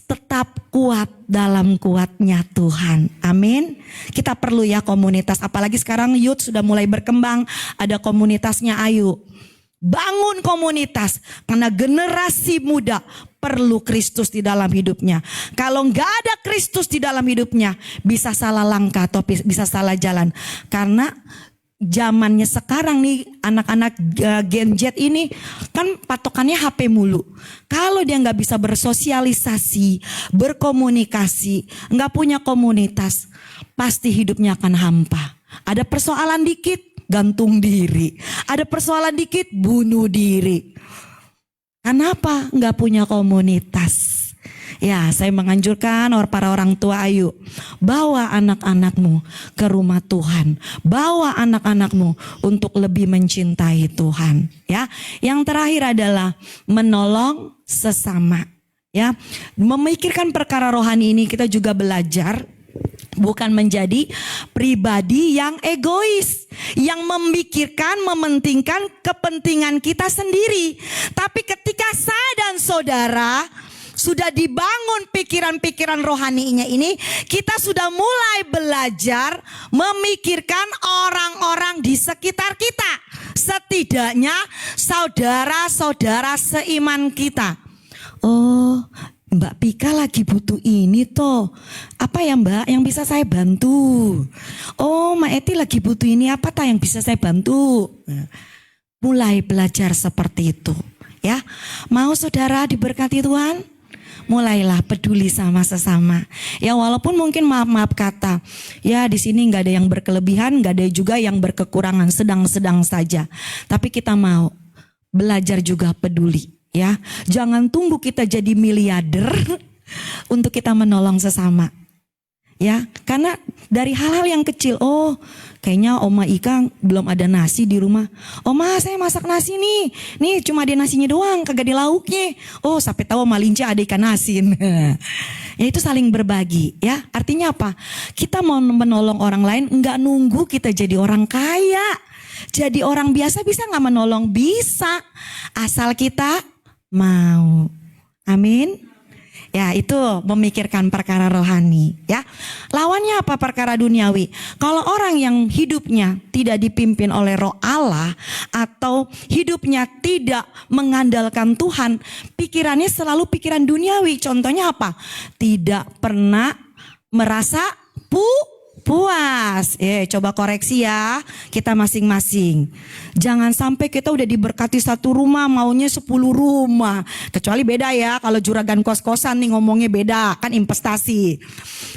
tetap kuat dalam kuatnya Tuhan. Amin. Kita perlu ya komunitas. Apalagi sekarang youth sudah mulai berkembang. Ada komunitasnya, ayo bangun komunitas. Karena generasi muda perlu Kristus di dalam hidupnya. Kalau nggak ada Kristus di dalam hidupnya, bisa salah langkah atau bisa salah jalan. Karena zamannya sekarang nih anak-anak Gen Z ini kan patokannya HP mulu. Kalau dia nggak bisa bersosialisasi, berkomunikasi, nggak punya komunitas, pasti hidupnya akan hampa. Ada persoalan dikit, gantung diri. Ada persoalan dikit, bunuh diri. Kenapa? Nggak punya komunitas. Ya, saya menganjurkan para orang tua, ayo bawa anak-anakmu ke rumah Tuhan. Bawa anak-anakmu untuk lebih mencintai Tuhan. Ya, yang terakhir adalah menolong sesama. Ya, memikirkan perkara rohani ini kita juga belajar bukan menjadi pribadi yang egois, yang memikirkan, mementingkan kepentingan kita sendiri. Tapi ketika saya dan saudara sudah dibangun pikiran-pikiran rohaninya ini, kita sudah mulai belajar memikirkan orang-orang di sekitar kita. Setidaknya saudara-saudara seiman kita. Oh, Mbak Pika lagi butuh ini toh. Apa ya Mbak yang bisa saya bantu? Oh, Mbak Eti lagi butuh ini, apa yang bisa saya bantu? Mulai belajar seperti itu. Ya, mau saudara diberkati Tuhan? Mulailah peduli sama sesama. Ya walaupun mungkin maaf kata, ya di sini nggak ada yang berkelebihan, nggak ada juga yang berkekurangan, sedang-sedang saja. Tapi kita mau belajar juga peduli. Ya, jangan tunggu kita jadi miliarder untuk kita menolong sesama. Ya, karena dari hal-hal yang kecil, oh kayaknya Oma Ika belum ada nasi di rumah. Oma saya masak nasi nih cuma ada nasinya doang, kagak ada lauknya. Oh sampai tahu Oma Linca ada ikan asin. Ya itu saling berbagi ya. Artinya apa? Kita mau menolong orang lain, enggak nunggu kita jadi orang kaya. Jadi orang biasa bisa gak menolong? Bisa, asal kita mau. Amin. Ya itu memikirkan perkara rohani ya. Lawannya apa? Perkara duniawi. Kalau orang yang hidupnya tidak dipimpin oleh roh Allah atau hidupnya tidak mengandalkan Tuhan, pikirannya selalu pikiran duniawi. Contohnya apa? Tidak pernah merasa puas. Coba koreksi ya kita masing-masing. Jangan sampai kita udah diberkati satu rumah maunya 10 rumah. Kecuali beda ya, kalau juragan kos-kosan nih ngomongnya beda, kan investasi.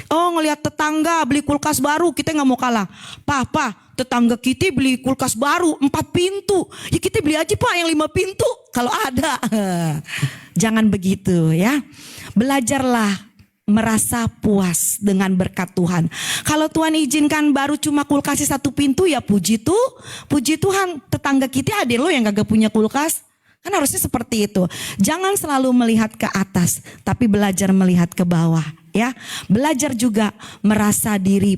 Oh ngelihat tetangga beli kulkas baru, kita gak mau kalah. Pak, tetangga kita beli kulkas baru 4 pintu. Ya kita beli aja Pak yang 5 pintu kalau ada. Jangan begitu ya. Belajarlah merasa puas dengan berkat Tuhan. Kalau Tuhan izinkan baru cuma kulkasnya 1 pintu, ya puji Tuhan. Tetangga kita ada lo yang gak punya kulkas. Kan harusnya seperti itu. Jangan selalu melihat ke atas, tapi belajar melihat ke bawah. Ya, belajar juga merasa diri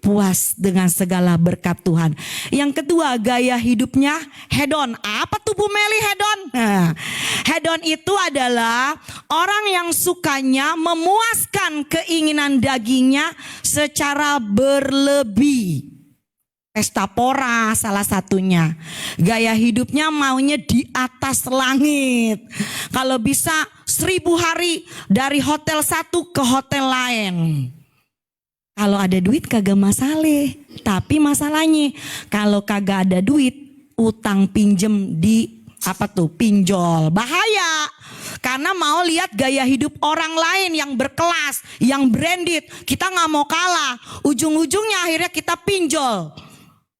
puas dengan segala berkat Tuhan. Yang kedua, gaya hidupnya hedon. Apa tuh Bu Meli hedon? Nah, hedon itu adalah orang yang sukanya memuaskan keinginan dagingnya secara berlebih. Pesta pora salah satunya. Gaya hidupnya maunya di atas langit. Kalau bisa 1000 hari dari hotel satu ke hotel lain. Kalau ada duit kagak masalah. Tapi masalahnya kalau kagak ada duit, utang pinjem di pinjol. Bahaya. Karena mau lihat gaya hidup orang lain yang berkelas, yang branded. Kita gak mau kalah. Ujung-ujungnya akhirnya kita pinjol.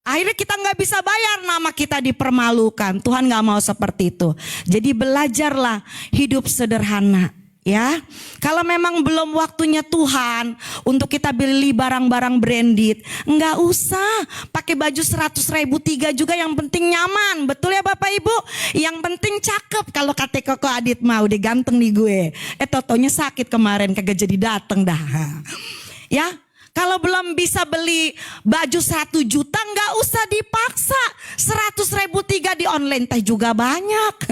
Akhirnya kita gak bisa bayar, nama kita dipermalukan. Tuhan gak mau seperti itu. Jadi belajarlah hidup sederhana. Ya, kalau memang belum waktunya Tuhan untuk kita beli barang-barang branded, nggak usah pakai baju 100.000 3 juga, yang penting nyaman. Betul ya Bapak Ibu? Yang penting cakep. Kalau kata Koko Adit mah udah ganteng nih gue. Totonya sakit kemarin kagak jadi dateng dah. Ya. Kalau belum bisa beli baju 1 juta, nggak usah dipaksa. 100.000 3 di online teh juga banyak.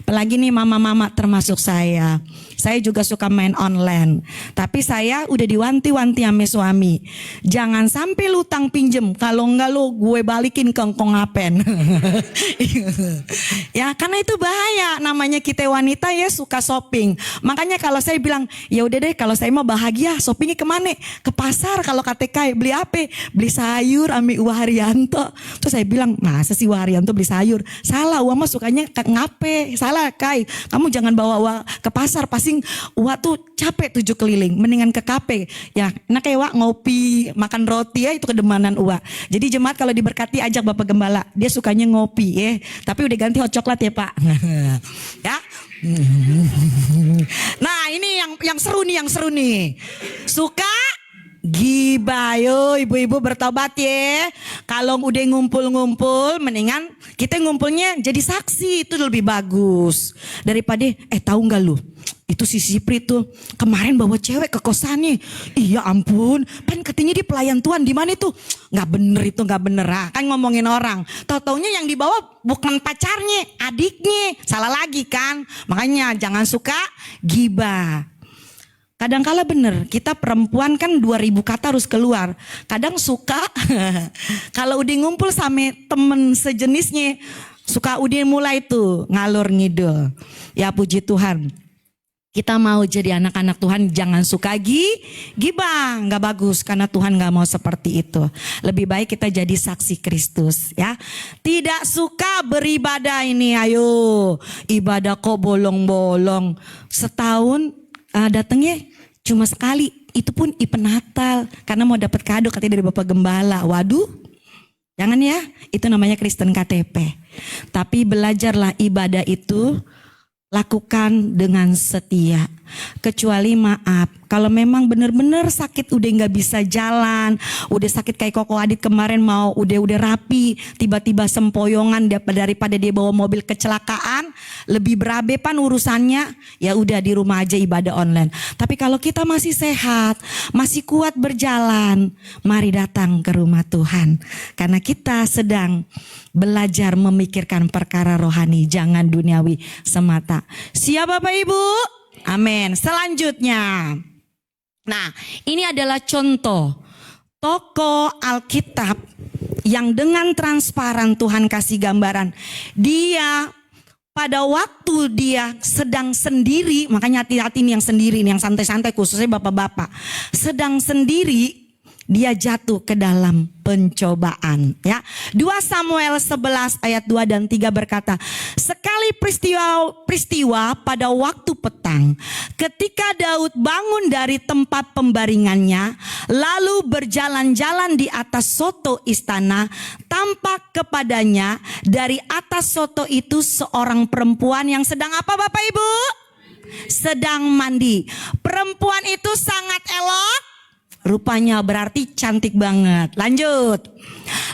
Apalagi nih mama-mama termasuk saya. Saya juga suka main online. Tapi saya udah diwanti-wanti sama suami. Jangan sampai lu utang pinjem. Kalau enggak lu gue balikin ke engkong ngapen. Ya karena itu bahaya. Namanya kita wanita ya suka shopping. Makanya kalau saya bilang ya udah deh, kalau saya mau bahagia shoppingnya kemana? Ke pasar. Kalau KTK beli apa? Beli sayur ami Uwa Haryanto. Terus saya bilang masa sih Uwa Haryanto beli sayur? Salah, Uwa mah sukanya ngape. Salah Kai, kamu jangan bawa Uwa ke pasar. Pasti Uwa tuh capek 7 keliling. Mendingan ke kafe. Ya enak ya Uwa ngopi, makan roti ya, itu kedemanan Uwa. Jadi jemaat kalau diberkati ajak Bapak Gembala. Dia sukanya ngopi ya. Tapi udah ganti hot coklat ya Pak. Ya. Nah ini yang seru nih, Suka gibah. Yo ibu-ibu bertobat ya. Kalau udah ngumpul-ngumpul, mendingan kita ngumpulnya jadi saksi, itu lebih bagus daripada tahu nggak lu? Itu si Sipri tuh kemarin bawa cewek ke kosannya. Iya ampun, kan katanya dia pelayan Tuhan, di mana itu? Nggak bener itu, nggak bener. Kan ngomongin orang. Tau-taunya yang dibawa bukan pacarnya, adiknya. Salah lagi kan? Makanya jangan suka gibah. Kadang-kala bener, kita perempuan kan 2000 kata harus keluar. Kadang suka kalau udah ngumpul sama temen sejenisnya, suka udah mulai tuh ngalur ngidul. Ya puji Tuhan. Kita mau jadi anak-anak Tuhan, jangan suka gibah, nggak bagus karena Tuhan nggak mau seperti itu. Lebih baik kita jadi saksi Kristus ya. Tidak suka beribadah ini, ayo ibadah kok bolong-bolong. Setahun datangnya cuma sekali, itu pun event Natal karena mau dapat kado katanya dari Bapak Gembala. Waduh, jangan ya, itu namanya Kristen KTP. Tapi belajarlah ibadah itu lakukan dengan setia. Kecuali maaf, kalau memang benar-benar sakit udah nggak bisa jalan, udah sakit kayak Koko Adit kemarin mau udah rapi, tiba-tiba sempoyongan daripada dia bawa mobil kecelakaan, lebih berabepan urusannya, ya udah di rumah aja ibadah online. Tapi kalau kita masih sehat, masih kuat berjalan, mari datang ke rumah Tuhan. Karena kita sedang belajar memikirkan perkara rohani, jangan duniawi semata. Siap Bapak Ibu? Amin. Selanjutnya. Nah, ini adalah contoh tokoh Alkitab yang dengan transparan Tuhan kasih gambaran. Dia pada waktu dia sedang sendiri, makanya hati-hati nih yang sendiri, nih yang santai-santai khususnya bapak-bapak. Sedang sendiri, dia jatuh ke dalam pencobaan ya. 2 Samuel 11 ayat 2 dan 3 berkata, sekali peristiwa pada waktu petang, ketika Daud bangun dari tempat pembaringannya, lalu berjalan-jalan di atas soto istana, tampak kepadanya dari atas soto itu seorang perempuan yang sedang apa Bapak Ibu? Sedang mandi. Perempuan itu sangat elok, rupanya berarti cantik banget. Lanjut.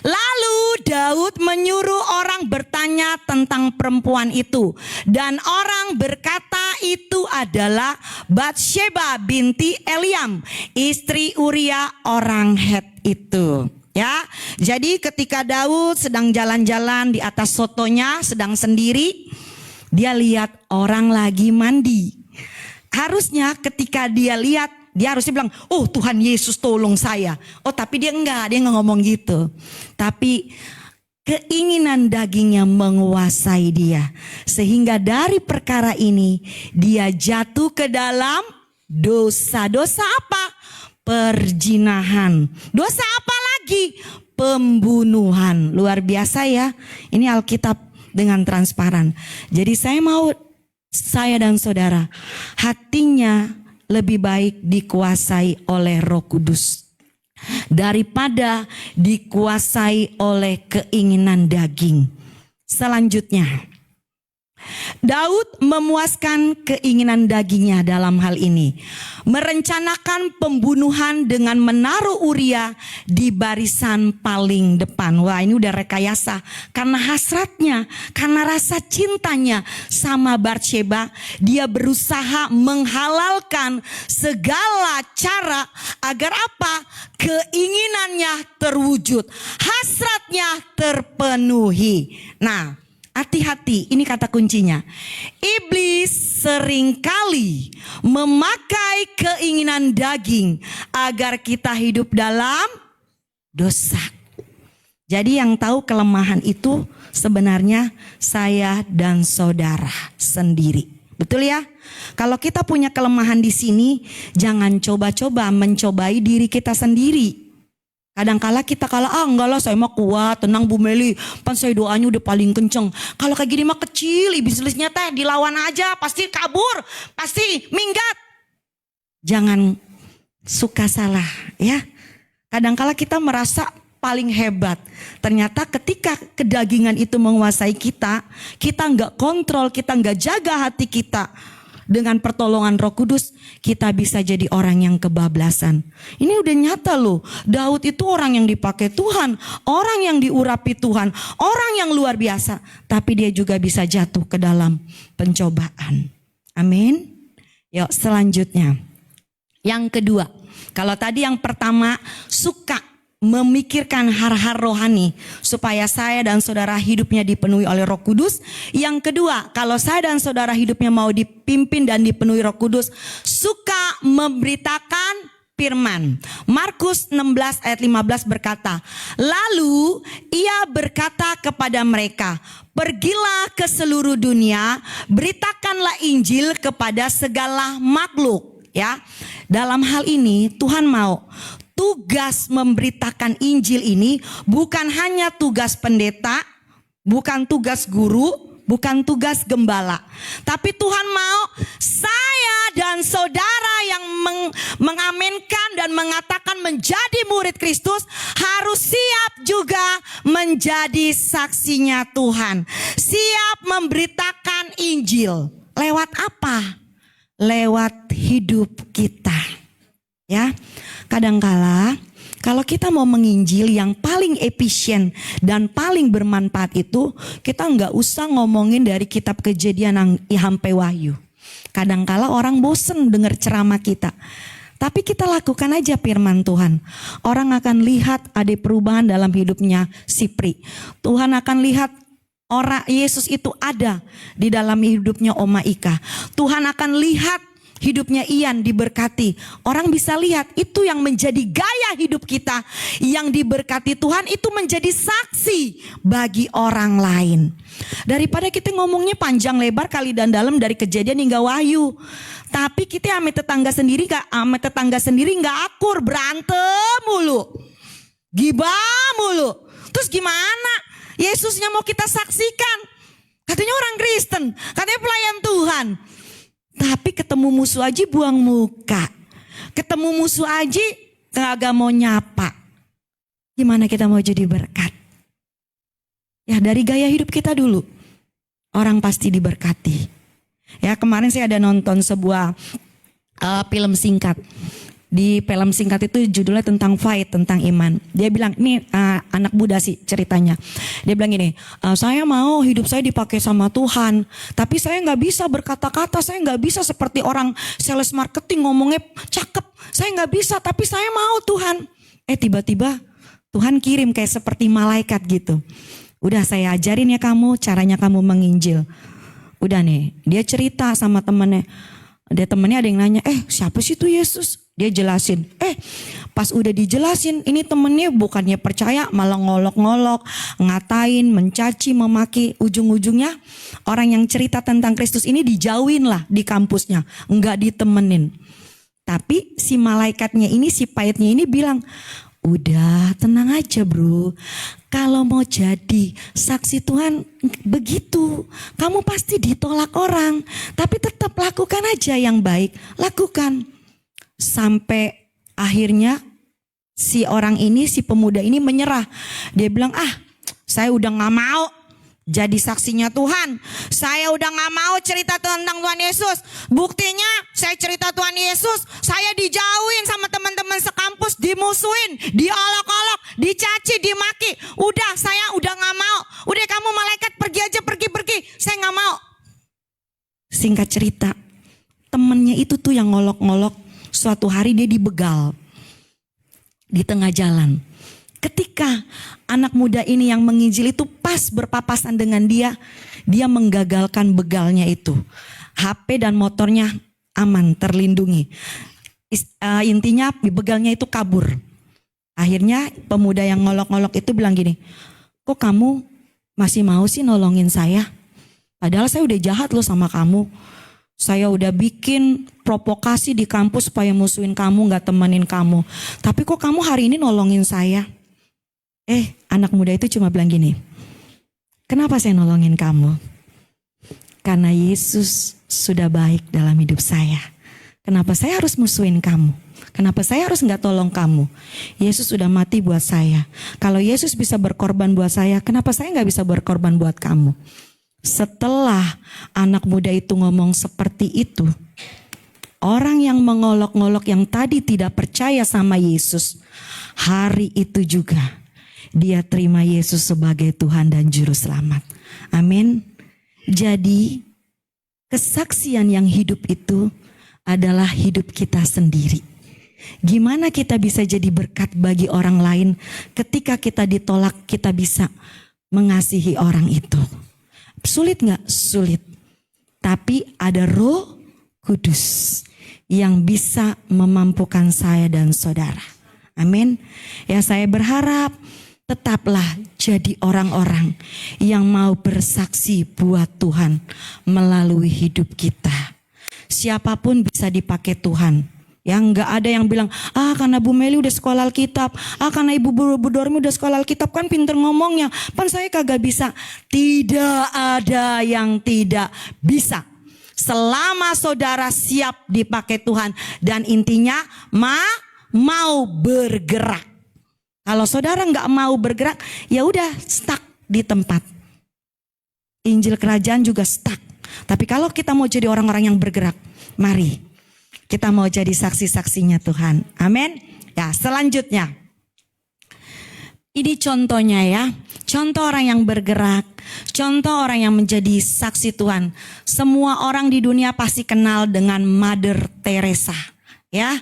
Lalu Daud menyuruh orang bertanya tentang perempuan itu. Dan orang berkata itu adalah Batsheba binti Eliam, istri Uria orang Het itu. Ya, jadi ketika Daud sedang jalan-jalan di atas sotonya, sedang sendiri, dia lihat orang lagi mandi. Harusnya ketika dia lihat, dia harusnya bilang, oh Tuhan Yesus tolong saya. Oh tapi dia nggak ngomong gitu. Tapi keinginan dagingnya menguasai dia. Sehingga dari perkara ini dia jatuh ke dalam dosa. Dosa apa? Perzinahan. Dosa apa lagi? Pembunuhan. Luar biasa ya. Ini Alkitab dengan transparan. Jadi saya dan saudara, hatinya lebih baik dikuasai oleh Roh Kudus daripada dikuasai oleh keinginan daging. Selanjutnya, Daud memuaskan keinginan dagingnya dalam hal ini. Merencanakan pembunuhan dengan menaruh Uria di barisan paling depan. Wah, ini udah rekayasa. Karena hasratnya, karena rasa cintanya sama Batsheba, dia berusaha menghalalkan segala cara agar apa? Keinginannya terwujud, hasratnya terpenuhi. Nah, hati-hati, ini kata kuncinya. Iblis seringkali memakai keinginan daging agar kita hidup dalam dosa. Jadi yang tahu kelemahan itu sebenarnya saya dan saudara sendiri. Betul ya? Kalau kita punya kelemahan di sini, jangan coba-coba mencobai diri kita sendiri. Kadang-kala kita enggak lah saya mah kuat, tenang Bu Meli, pan saya doanya udah paling kenceng. Kalau kayak gini mah kecil, iblisnya teh dilawan aja, pasti kabur, pasti minggat. Jangan suka salah ya. Kadang-kala kita merasa paling hebat. Ternyata ketika kedagingan itu menguasai kita enggak kontrol, kita enggak jaga hati kita. Dengan pertolongan Roh Kudus kita bisa jadi orang yang kebablasan. Ini udah nyata loh. Daud itu orang yang dipakai Tuhan, orang yang diurapi Tuhan, orang yang luar biasa. Tapi dia juga bisa jatuh ke dalam pencobaan. Amin. Yuk selanjutnya. Yang kedua, kalau tadi yang pertama suka memikirkan hal-hal rohani supaya saya dan saudara hidupnya dipenuhi oleh Roh Kudus. Yang kedua, kalau saya dan saudara hidupnya mau dipimpin dan dipenuhi Roh Kudus, suka memberitakan firman. Markus 16 ayat 15 berkata, lalu ia berkata kepada mereka, pergilah ke seluruh dunia, beritakanlah Injil kepada segala makhluk. Ya, dalam hal ini Tuhan mau tugas memberitakan Injil ini bukan hanya tugas pendeta, bukan tugas guru, bukan tugas gembala. Tapi Tuhan mau saya dan saudara yang mengamenkan dan mengatakan menjadi murid Kristus harus siap juga menjadi saksinya Tuhan. Siap memberitakan Injil. Lewat apa? Lewat hidup kita. Ya, kadangkala kalau kita mau menginjil yang paling efisien dan paling bermanfaat itu, kita nggak usah ngomongin dari kitab Kejadian sampai Wahyu. Kadangkala orang bosen dengar ceramah kita. Tapi kita lakukan aja firman Tuhan. Orang akan lihat ada perubahan dalam hidupnya si Pri. Tuhan akan lihat orang Yesus itu ada di dalam hidupnya Oma Ika. Tuhan akan lihat hidupnya Ian diberkati. Orang bisa lihat itu yang menjadi gaya hidup kita. Yang diberkati Tuhan itu menjadi saksi bagi orang lain. Daripada kita ngomongnya panjang lebar kali dan dalam dari Kejadian hingga Wahyu. Tapi kita ame tetangga sendiri nggak akur, berantem mulu. Gibah mulu. Terus gimana? Yesusnya mau kita saksikan. Katanya orang Kristen, katanya pelayan Tuhan. Tapi ketemu musuh aja buang muka. Ketemu musuh aja kagak mau nyapa. Gimana kita mau jadi berkat? Ya dari gaya hidup kita dulu. Orang pasti diberkati. Ya kemarin saya ada nonton sebuah film singkat. Di film singkat itu judulnya tentang fight, tentang iman. Dia bilang, ini anak muda sih ceritanya. Dia bilang gini, saya mau hidup saya dipakai sama Tuhan. Tapi saya gak bisa berkata-kata, saya gak bisa seperti orang sales marketing ngomongnya cakep. Saya gak bisa, tapi saya mau Tuhan. Tiba-tiba Tuhan kirim kayak seperti malaikat gitu. Udah saya ajarin ya kamu, caranya kamu menginjil. Udah nih, dia cerita sama temennya. Temennya ada yang nanya, siapa sih itu Yesus? Dia jelasin, pas udah dijelasin, ini temennya bukannya percaya, malah ngolok-ngolok, ngatain, mencaci, memaki. Ujung-ujungnya orang yang cerita tentang Kristus ini dijauhin lah di kampusnya, enggak ditemenin. Tapi si malaikatnya ini, si pahitnya ini bilang, udah tenang aja bro, kalau mau jadi saksi Tuhan begitu, kamu pasti ditolak orang, tapi tetap lakukan aja yang baik, lakukan. Sampai akhirnya si orang ini, si pemuda ini menyerah. Dia bilang, saya udah gak mau jadi saksinya Tuhan. Saya udah gak mau cerita tentang Tuhan Yesus. Buktinya saya cerita Tuhan Yesus, saya dijauhin sama teman-teman sekampus, dimusuhin, diolok-olok, dicaci, dimaki. Udah, saya udah gak mau. Udah kamu malaikat pergi aja, pergi. Saya gak mau. Singkat cerita, temennya itu tuh yang ngolok-ngolok. Suatu hari dia dibegal di tengah jalan. Ketika anak muda ini yang menginjil itu pas berpapasan dengan dia menggagalkan begalnya itu. HP dan motornya aman, terlindungi. Intinya begalnya itu kabur. Akhirnya pemuda yang ngolok-ngolok itu bilang gini, kok kamu masih mau sih nolongin saya? Padahal saya udah jahat loh sama kamu. Saya udah bikin provokasi di kampus supaya musuhin kamu, gak temenin kamu. Tapi kok kamu hari ini nolongin saya? Anak muda itu cuma bilang gini, kenapa saya nolongin kamu? Karena Yesus sudah baik dalam hidup saya. Kenapa saya harus musuhin kamu? Kenapa saya harus gak tolong kamu? Yesus sudah mati buat saya. Kalau Yesus bisa berkorban buat saya, kenapa saya gak bisa berkorban buat kamu? Setelah anak muda itu ngomong seperti itu, orang yang mengolok-ngolok yang tadi tidak percaya sama Yesus, hari itu juga dia terima Yesus sebagai Tuhan dan Juru Selamat. Amin. Jadi kesaksian yang hidup itu adalah hidup kita sendiri. Gimana kita bisa jadi berkat bagi orang lain ketika kita ditolak, kita bisa mengasihi orang itu. Sulit gak? Sulit. Tapi ada Roh Kudus yang bisa memampukan saya dan saudara. Amin. Ya, saya berharap tetaplah jadi orang-orang yang mau bersaksi buat Tuhan melalui hidup kita. Siapapun bisa dipakai Tuhan. Ya, nggak ada yang bilang, karena Bu Meli udah sekolah Alkitab, karena Ibu Bu Dormi udah sekolah Alkitab kan pinter ngomongnya, pan saya kagak bisa. Tidak ada yang tidak bisa. Selama saudara siap dipakai Tuhan dan intinya mau bergerak. Kalau saudara nggak mau bergerak, ya udah stuck di tempat. Injil kerajaan juga stuck. Tapi kalau kita mau jadi orang-orang yang bergerak, mari kita mau jadi saksi-saksinya Tuhan. Amin. Ya, selanjutnya. Ini contohnya ya. Contoh orang yang bergerak. Contoh orang yang menjadi saksi Tuhan. Semua orang di dunia pasti kenal dengan Mother Teresa. Ya.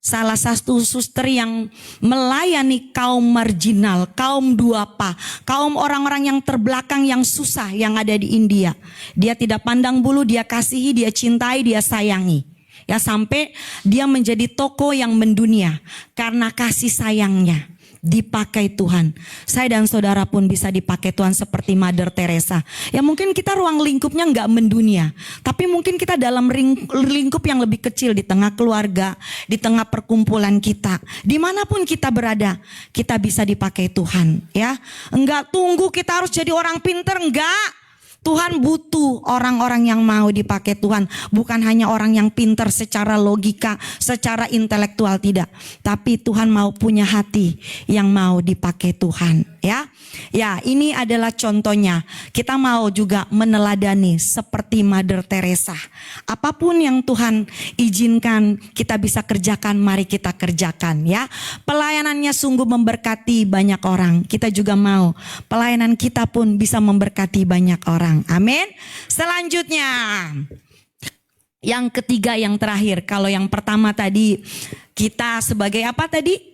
Salah satu suster yang melayani kaum marginal, kaum duafa, kaum orang-orang yang terbelakang, yang susah yang ada di India. Dia tidak pandang bulu, dia kasihi, dia cintai, dia sayangi. Ya, sampai dia menjadi tokoh yang mendunia karena kasih sayangnya. Dipakai Tuhan. Saya dan saudara pun bisa dipakai Tuhan seperti Mother Teresa. Ya, mungkin kita ruang lingkupnya nggak mendunia, tapi mungkin kita dalam lingkup yang lebih kecil, di tengah keluarga, di tengah perkumpulan kita, dimanapun kita berada, kita bisa dipakai Tuhan. Ya, enggak tunggu kita harus jadi orang pinter, enggak. Tuhan butuh orang-orang yang mau dipakai Tuhan. Bukan hanya orang yang pintar secara logika, secara intelektual, tidak. Tapi Tuhan mau punya hati yang mau dipakai Tuhan. Ya, ini adalah contohnya. Kita mau juga meneladani seperti Mother Teresa. Apapun yang Tuhan izinkan kita bisa kerjakan, mari kita kerjakan ya. Pelayanannya sungguh memberkati banyak orang. Kita juga mau pelayanan kita pun bisa memberkati banyak orang. Amin. Selanjutnya, yang ketiga, yang terakhir. Kalau yang pertama tadi kita sebagai apa tadi?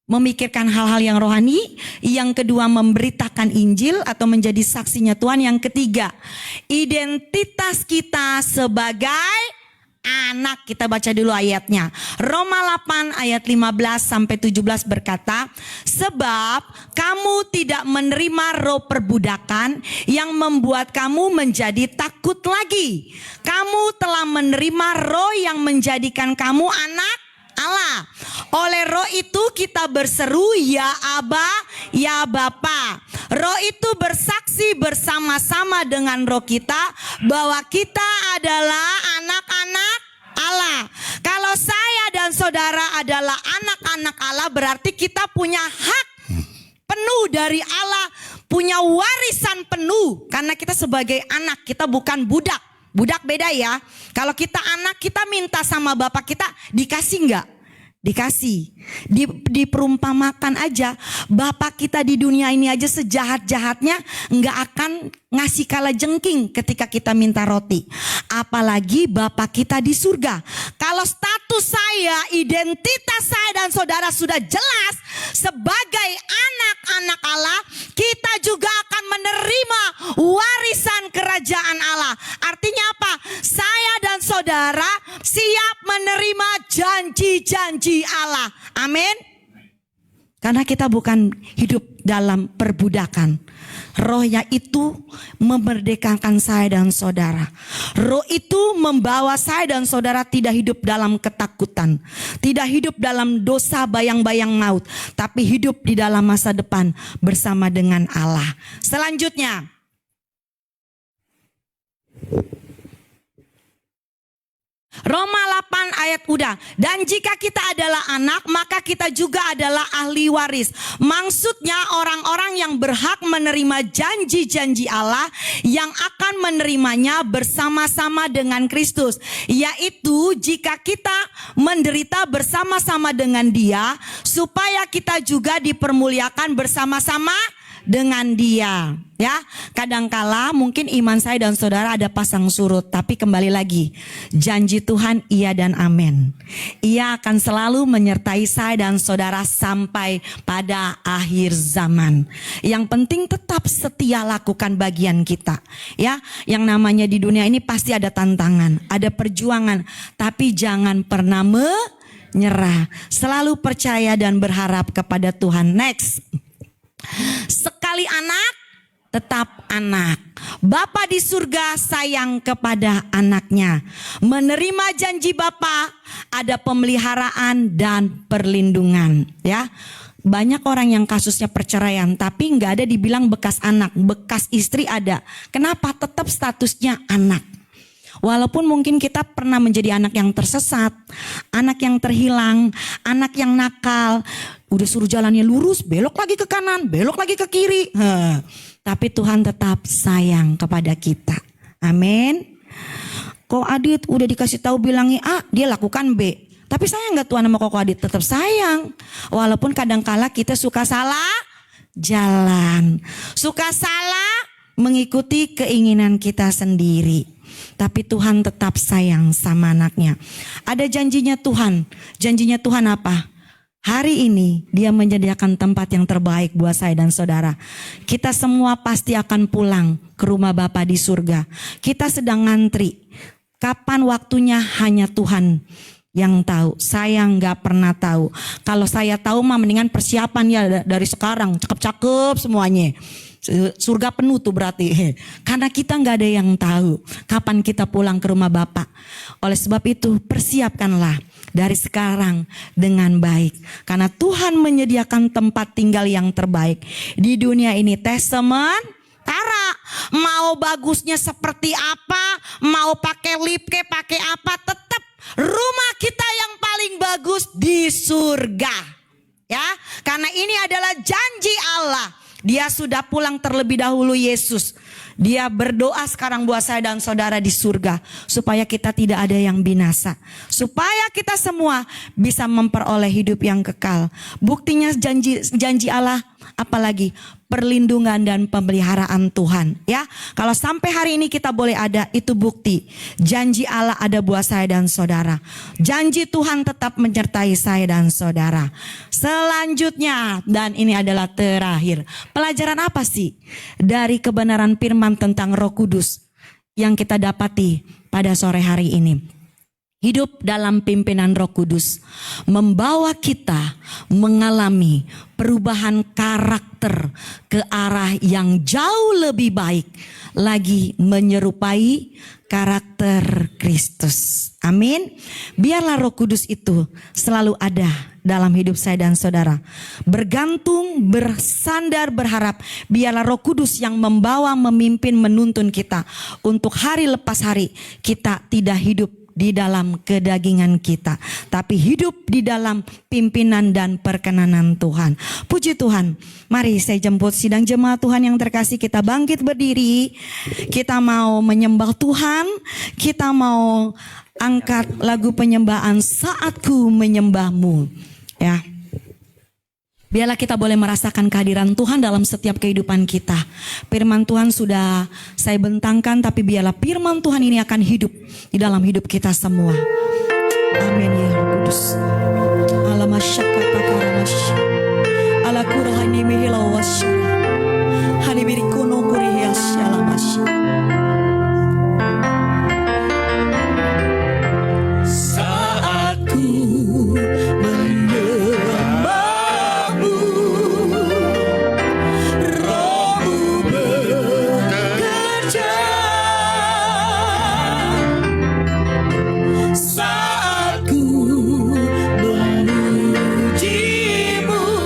Memikirkan hal-hal yang rohani. Yang kedua, memberitakan Injil atau menjadi saksinya Tuhan. Yang ketiga, identitas kita sebagai anak. Kita baca dulu ayatnya. Roma 8 ayat 15 sampai 17 berkata, sebab kamu tidak menerima roh perbudakan yang membuat kamu menjadi takut lagi. Kamu telah menerima roh yang menjadikan kamu anak Allah. Oleh roh itu kita berseru, ya Aba, ya Bapa. Roh itu bersaksi bersama-sama dengan roh kita bahwa kita adalah anak-anak Allah. Kalau saya dan saudara adalah anak-anak Allah, berarti kita punya hak penuh dari Allah, punya warisan penuh. Karena kita sebagai anak, kita bukan budak. Budak beda ya. Kalau kita anak, kita minta sama bapak kita, dikasih enggak? Dikasih. Diperumpamakan aja, bapak kita di dunia ini aja sejahat-jahatnya enggak akan ngasih kalajengking ketika kita minta roti. Apalagi bapak kita di surga. Kalau status saya, identitas saya dan saudara sudah jelas sebagai anak-anak Allah, kita juga akan menerima warisan kerajaan Allah. Artinya apa? Saya dan saudara siap menerima janji-janji Allah. Amin. Karena kita bukan hidup dalam perbudakan. Rohnya itu memerdekakan saya dan saudara. Roh itu membawa saya dan saudara tidak hidup dalam ketakutan. Tidak hidup dalam dosa bayang-bayang maut. Tapi hidup di dalam masa depan bersama dengan Allah. Selanjutnya, Roma 8 ayat udah. Dan jika kita adalah anak, maka kita juga adalah ahli waris. Maksudnya orang-orang yang berhak menerima janji-janji Allah, yang akan menerimanya bersama-sama dengan Kristus. Yaitu jika kita menderita bersama-sama dengan Dia, supaya kita juga dipermuliakan bersama-sama dengan Dia. Ya, kadangkala mungkin iman saya dan saudara ada pasang surut, tapi kembali lagi, janji Tuhan iya dan amin. Ia akan selalu menyertai saya dan saudara sampai pada akhir zaman. Yang penting tetap setia lakukan bagian kita. Ya, yang namanya di dunia ini pasti ada tantangan, ada perjuangan, tapi jangan pernah menyerah. Selalu percaya dan berharap kepada Tuhan. Next. Sekali anak, tetap anak. Bapa di surga sayang kepada anaknya. Menerima janji Bapa, ada pemeliharaan dan perlindungan. Ya, banyak orang yang kasusnya perceraian, tapi nggak ada dibilang bekas anak, bekas istri ada. Kenapa? Tetap statusnya anak. Walaupun mungkin kita pernah menjadi anak yang tersesat, anak yang terhilang, anak yang nakal, udah suruh jalannya lurus, belok lagi ke kanan, belok lagi ke kiri. Tapi Tuhan tetap sayang kepada kita. Amin. Kok Adit udah dikasih tahu bilangnya A, dia lakukan B. Tapi sayang nggak Tuhan sama Koko Adit? Tetap sayang. Walaupun kadangkala kita suka salah jalan, suka salah mengikuti keinginan kita sendiri. Tapi Tuhan tetap sayang sama anaknya. Ada janjinya Tuhan. Janjinya Tuhan apa? Hari ini Dia menyediakan tempat yang terbaik buat saya dan saudara. Kita semua pasti akan pulang ke rumah Bapa di surga. Kita sedang ngantri. Kapan waktunya hanya Tuhan yang tahu. Saya nggak pernah tahu. Kalau saya tahu mah mendingan persiapan ya dari sekarang. Cakep-cakep semuanya. Surga penuh tuh berarti. Karena kita nggak ada yang tahu kapan kita pulang ke rumah Bapa. Oleh sebab itu persiapkanlah dari sekarang dengan baik. Karena Tuhan menyediakan tempat tinggal yang terbaik. Di dunia ini sementara mau bagusnya seperti apa, mau pakai lipke, pakai apa, tetap rumah kita yang paling bagus di surga. Ya, karena ini adalah janji Allah. Dia sudah pulang terlebih dahulu Yesus. Dia berdoa sekarang buat saya dan saudara di surga. Supaya kita tidak ada yang binasa. Supaya kita semua bisa memperoleh hidup yang kekal. Buktinya janji Allah apalagi perlindungan dan pemeliharaan Tuhan. Ya, kalau sampai hari ini kita boleh ada, itu bukti. Janji Allah ada buat saya dan saudara. Janji Tuhan tetap menyertai saya dan saudara. Selanjutnya, dan ini adalah terakhir. Pelajaran apa sih dari kebenaran firman tentang Roh Kudus yang kita dapati pada sore hari ini? Hidup dalam pimpinan Roh Kudus membawa kita mengalami perubahan karakter ke arah yang jauh lebih baik lagi, menyerupai karakter Kristus. Amin. Biarlah Roh Kudus itu selalu ada dalam hidup saya dan saudara. Bergantung, bersandar, berharap. Biarlah Roh Kudus yang membawa, memimpin, menuntun kita untuk hari lepas hari kita tidak hidup di dalam kedagingan kita, tapi hidup di dalam pimpinan dan perkenanan Tuhan. Puji Tuhan. Mari saya jemput sidang jemaat Tuhan yang terkasih, kita bangkit berdiri. Kita mau menyembah Tuhan. Kita mau angkat lagu penyembahan Saatku Menyembahmu. Ya. Biarlah kita boleh merasakan kehadiran Tuhan dalam setiap kehidupan kita. Firman Tuhan sudah saya bentangkan, tapi biarlah firman Tuhan ini akan hidup di dalam hidup kita semua. Amin ya Roh Kudus. Ala kurahani mihilawasya. Hanibirikono kurihiasyalamasya. Saatku menyembahmu, Rohmu bekerja. Saatku memujimu,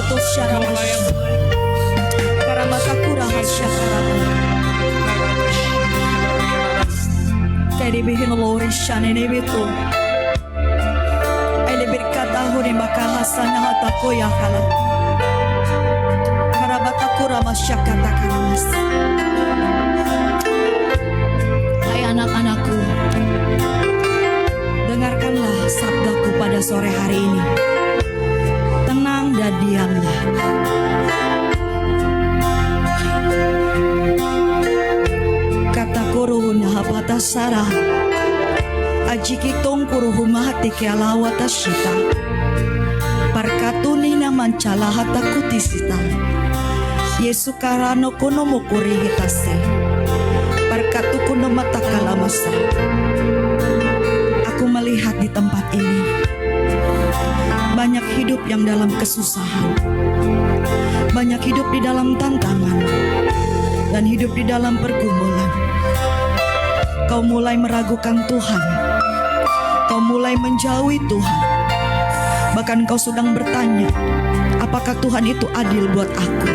Karaboto syarabash. Karabatakura hasyakarabo. Kadibihin lori shanenebito. Ele berkata huri makahasan hatako ya kala. Karabatakura masyakatakamas. Hai anak-anakku, dengarkanlah sabdaku pada sore hari ini. Tenang dan diamlah. Kata kuruhun hapata sarah. Ajikitong kuruhum hati kealawata shita. Parkatuni naman calahata kutisita. Yesu karano kuno mukuri hitase. Parkatu kuno mata kalamasa. Aku melihat di tempat ini banyak hidup yang dalam kesusahan, banyak hidup di dalam tantangan, dan hidup di dalam pergumulan. Kau mulai meragukan Tuhan, kau mulai menjauhi Tuhan, bahkan kau sedang bertanya, apakah Tuhan itu adil buat aku?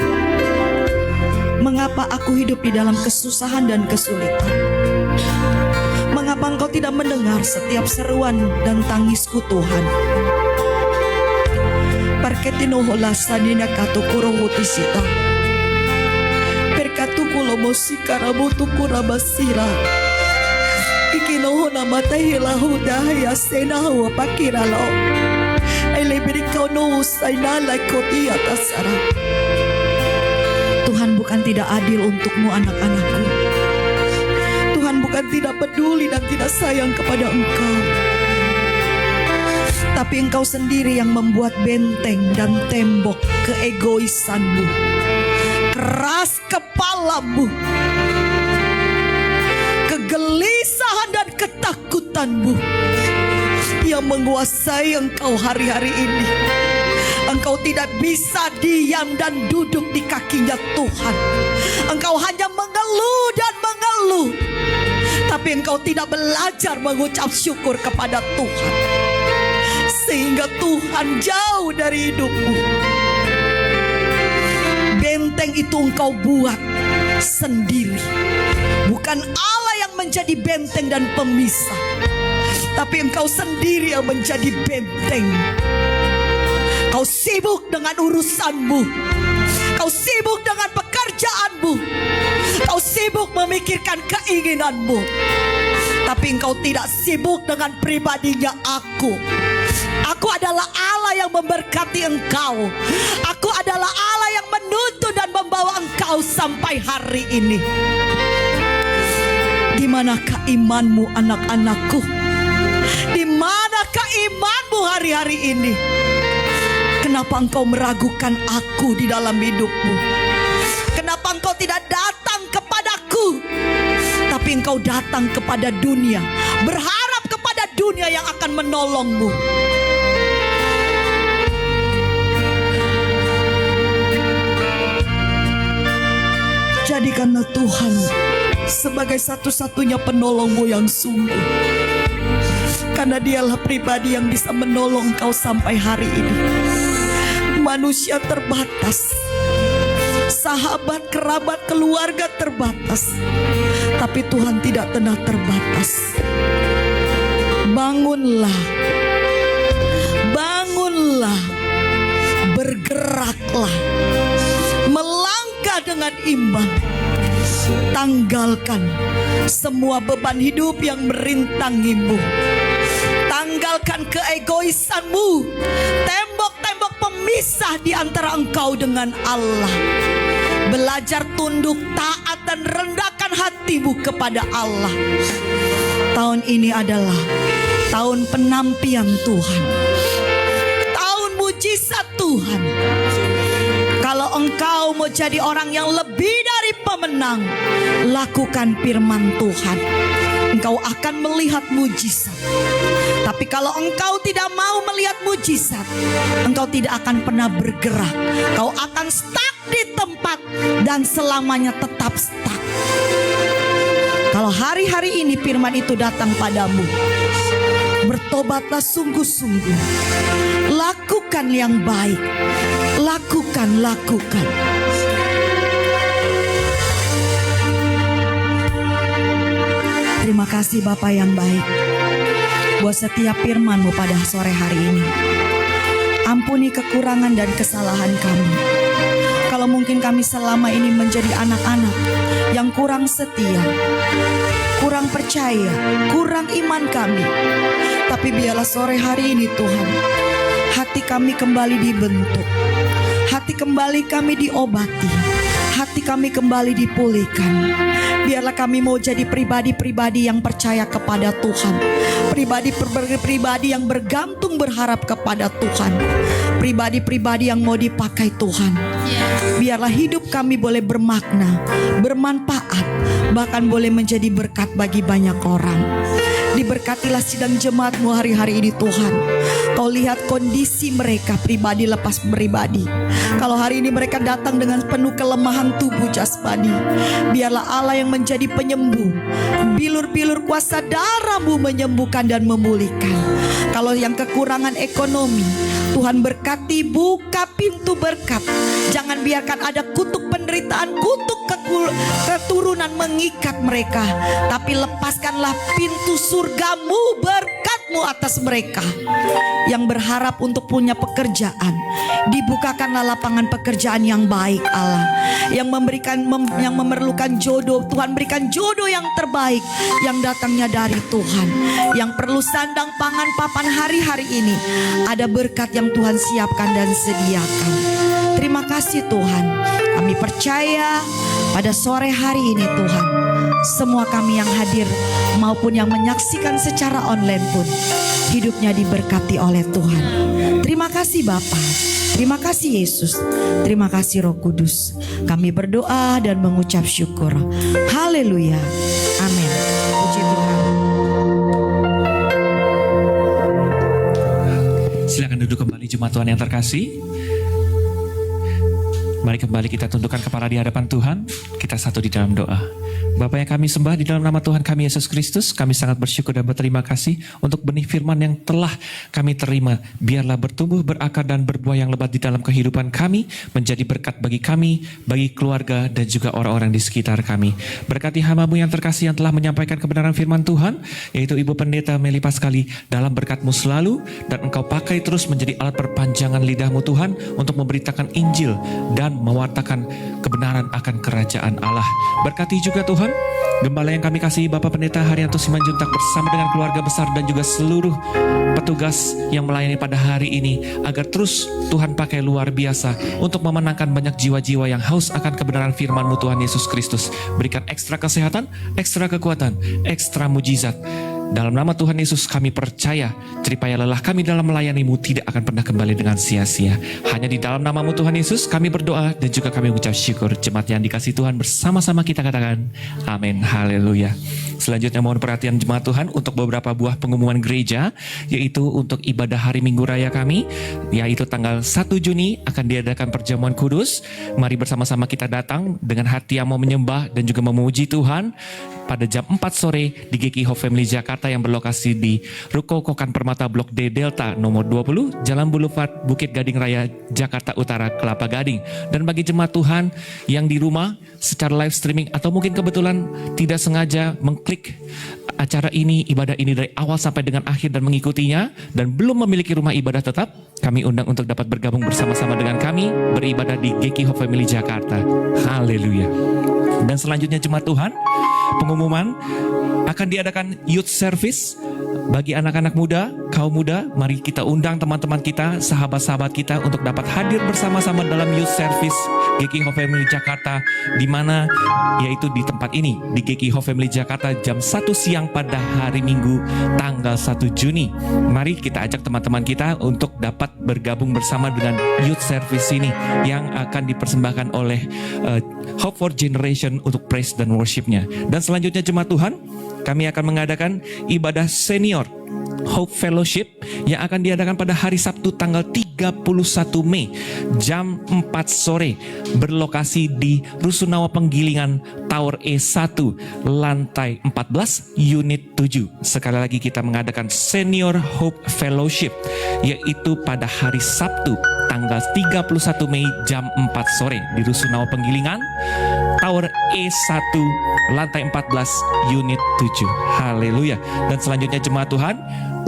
Mengapa aku hidup di dalam kesusahan dan kesulitan? Mengapa engkau tidak mendengar setiap seruan dan tangisku Tuhan? Parketino holasanina kato kurohutisita. Perkatu kulomosi karabutu kurabasira. Ikinoho namata hilahu dahaya senahu apakiralo. Elebirikau no usainala koti atasara. Tuhan bukan tidak adil untukmu anak-anakku. Tuhan bukan tidak peduli dan tidak sayang kepada engkau. Tapi engkau sendiri yang membuat benteng dan tembok keegoisanmu, keras kepalamu, kegelisahan dan ketakutanmu yang menguasai engkau hari-hari ini. Engkau tidak bisa diam dan duduk di kakinya Tuhan. Engkau hanya mengeluh dan mengeluh, tapi engkau tidak belajar mengucap syukur kepada Tuhan, sehingga Tuhan jauh dari hidupmu. Benteng itu engkau buat sendiri. Bukan Allah yang menjadi benteng dan pemisah, tapi engkau sendiri yang menjadi benteng. Kau sibuk dengan urusanmu, kau sibuk dengan pekerjaanmu, kau sibuk memikirkan keinginanmu, tapi engkau tidak sibuk dengan pribadinya aku. Aku adalah Allah yang memberkati engkau. Aku adalah Allah yang menuntun dan membawa engkau sampai hari ini. Di manakah imanmu anak-anakku? Di manakah imanmu hari-hari ini? Kenapa engkau meragukan aku di dalam hidupmu? Kenapa engkau tidak datang kepadaku, tapi engkau datang kepada dunia, berharap kepada dunia yang akan menolongmu? Jadikanlah Tuhan sebagai satu-satunya penolongmu yang sungguh, karena dialah pribadi yang bisa menolong kau sampai hari ini. Manusia terbatas, sahabat, kerabat, keluarga terbatas, tapi Tuhan tidak pernah terbatas. Bangunlah, bangunlah, bergeraklah, melangkah dengan iman. Tanggalkan semua beban hidup yang merintangimu. Tanggalkan keegoisanmu, tembok-tembok pemisah di antara engkau dengan Allah. Belajar tunduk, taat, dan rendahkan hatimu kepada Allah. Tahun ini adalah tahun penampian Tuhan, tahun mujizat Tuhan. Kalau engkau mau jadi orang yang lebih dari pemenang, lakukan firman Tuhan. Engkau akan melihat mujizat. Tapi kalau engkau tidak mau melihat mujizat, engkau tidak akan pernah bergerak. Kau akan stuck di tempat dan selamanya tetap stuck. Kalau hari-hari ini firman itu datang padamu, bertobatlah sungguh-sungguh. Lakukan yang baik. Lakukan lakukan. Terima kasih Bapa yang baik buat setiap firman-Mu pada sore hari ini. Ampuni kekurangan dan kesalahan kami. Kalau mungkin kami selama ini menjadi anak-anak yang kurang setia, kurang percaya, kurang iman kami. Tapi biarlah sore hari ini Tuhan, hati kami kembali dibentuk, hati kembali kami diobati, hati kami kembali dipulihkan. Biarlah kami mau jadi pribadi-pribadi yang percaya kepada Tuhan, pribadi-pribadi yang bergantung berharap kepada Tuhan, pribadi-pribadi yang mau dipakai Tuhan. Biarlah hidup kami boleh bermakna, bermanfaat, bahkan boleh menjadi berkat bagi banyak orang. Diberkatilah sidang jemaat-Mu hari-hari ini Tuhan. Kau lihat kondisi mereka pribadi lepas pribadi. Kalau hari ini mereka datang dengan penuh kelemahan tubuh jasmani, biarlah Allah yang menjadi penyembuh, bilur-bilur kuasa darah-Mu menyembuhkan dan memulihkan. Kalau yang kekurangan ekonomi, Tuhan berkati, buka pintu berkat. Jangan biarkan ada kutuk penderitaan, kutuk keturunan mengikat mereka, tapi lepaskanlah pintu surga-Mu, berkat-Mu atas mereka. Yang berharap untuk punya pekerjaan, dibukakanlah lapangan pekerjaan yang baik Allah. Yang memerlukan jodoh, Tuhan berikan jodoh yang terbaik yang datangnya dari Tuhan. Yang perlu sandang pangan papan hari-hari ini, ada berkat yang Tuhan siapkan dan sediakan. Terima kasih Tuhan. Kami percaya pada sore hari ini Tuhan, semua kami yang hadir maupun yang menyaksikan secara online pun hidupnya diberkati oleh Tuhan. Terima kasih Bapa, terima kasih Yesus, terima kasih Roh Kudus. Kami berdoa dan mengucap syukur. Haleluya, amin. Puji Tuhan. Silakan duduk kembali jemaat Tuhan yang terkasih. Mari kembali kita tundukkan kepala di hadapan Tuhan. Kita satu di dalam doa. Bapa yang kami sembah di dalam nama Tuhan kami Yesus Kristus, kami sangat bersyukur dan berterima kasih untuk benih firman yang telah kami terima. Biarlah bertumbuh, berakar dan berbuah yang lebat di dalam kehidupan kami, menjadi berkat bagi kami, bagi keluarga dan juga orang-orang di sekitar kami. Berkati hamba-Mu yang terkasih yang telah menyampaikan kebenaran firman Tuhan, yaitu Ibu Pendeta Meli Paskali, dalam berkat-Mu selalu, dan Engkau pakai terus menjadi alat perpanjangan lidah-Mu Tuhan untuk memberitakan Injil dan mewartakan kebenaran akan kerajaan Allah. Berkati juga Tuhan Gembala yang kami kasihi Bapak Pendeta Haryanto Simanjuntak bersama dengan keluarga besar dan juga seluruh petugas yang melayani pada hari ini, agar terus Tuhan pakai luar biasa untuk memenangkan banyak jiwa-jiwa yang haus akan kebenaran firman-Mu Tuhan Yesus Kristus. Berikan ekstra kesehatan, ekstra kekuatan, ekstra mujizat. Dalam nama Tuhan Yesus kami percaya jeripaya lelah kami dalam melayani-Mu tidak akan pernah kembali dengan sia-sia. Hanya di dalam nama-Mu Tuhan Yesus kami berdoa dan juga kami mengucap syukur. Jemaat yang dikasihi Tuhan bersama-sama kita katakan amin, haleluya. Selanjutnya mohon perhatian jemaat Tuhan untuk beberapa buah pengumuman gereja, yaitu untuk ibadah hari Minggu Raya kami, yaitu tanggal 1 Juni akan diadakan perjamuan kudus. Mari bersama-sama kita datang dengan hati yang mau menyembah dan juga memuji Tuhan pada jam 4 sore di GKI Hope Family Jakarta yang berlokasi di Ruko Kokan Permata Blok D Delta nomor 20 Jalan Boulevard Bukit Gading Raya Jakarta Utara Kelapa Gading. Dan bagi jemaat Tuhan yang di rumah secara live streaming atau mungkin kebetulan tidak sengaja mengklik acara ini, ibadah ini dari awal sampai dengan akhir dan mengikutinya dan belum memiliki rumah ibadah tetap, kami undang untuk dapat bergabung bersama-sama dengan kami beribadah di GKI Hope Family Jakarta. Haleluya. Dan selanjutnya jemaat Tuhan, pengumuman akan diadakan youth service bagi anak-anak muda, kaum muda. Mari kita undang teman-teman kita, sahabat-sahabat kita untuk dapat hadir bersama-sama dalam youth service GKI Hope Family Jakarta, di mana yaitu di tempat ini di GKI Hope Family Jakarta jam 1 siang pada hari Minggu tanggal 1 Juni. Mari kita ajak teman-teman kita untuk dapat bergabung bersama dengan youth service ini yang akan dipersembahkan oleh Hope for Generation untuk praise dan worship-nya. Dan selanjutnya jemaat Tuhan, kami akan mengadakan ibadah senior Hope Fellowship yang akan diadakan pada hari Sabtu tanggal 31 Mei jam 4 sore berlokasi di Rusunawa Penggilingan Tower E1 lantai 14 unit 7. Sekali lagi kita mengadakan Senior Hope Fellowship yaitu pada hari Sabtu tanggal 31 Mei jam 4 sore di Rusunawa Penggilingan Tower E1 lantai 14 unit 7. Haleluya. Dan selanjutnya jemaat Tuhan,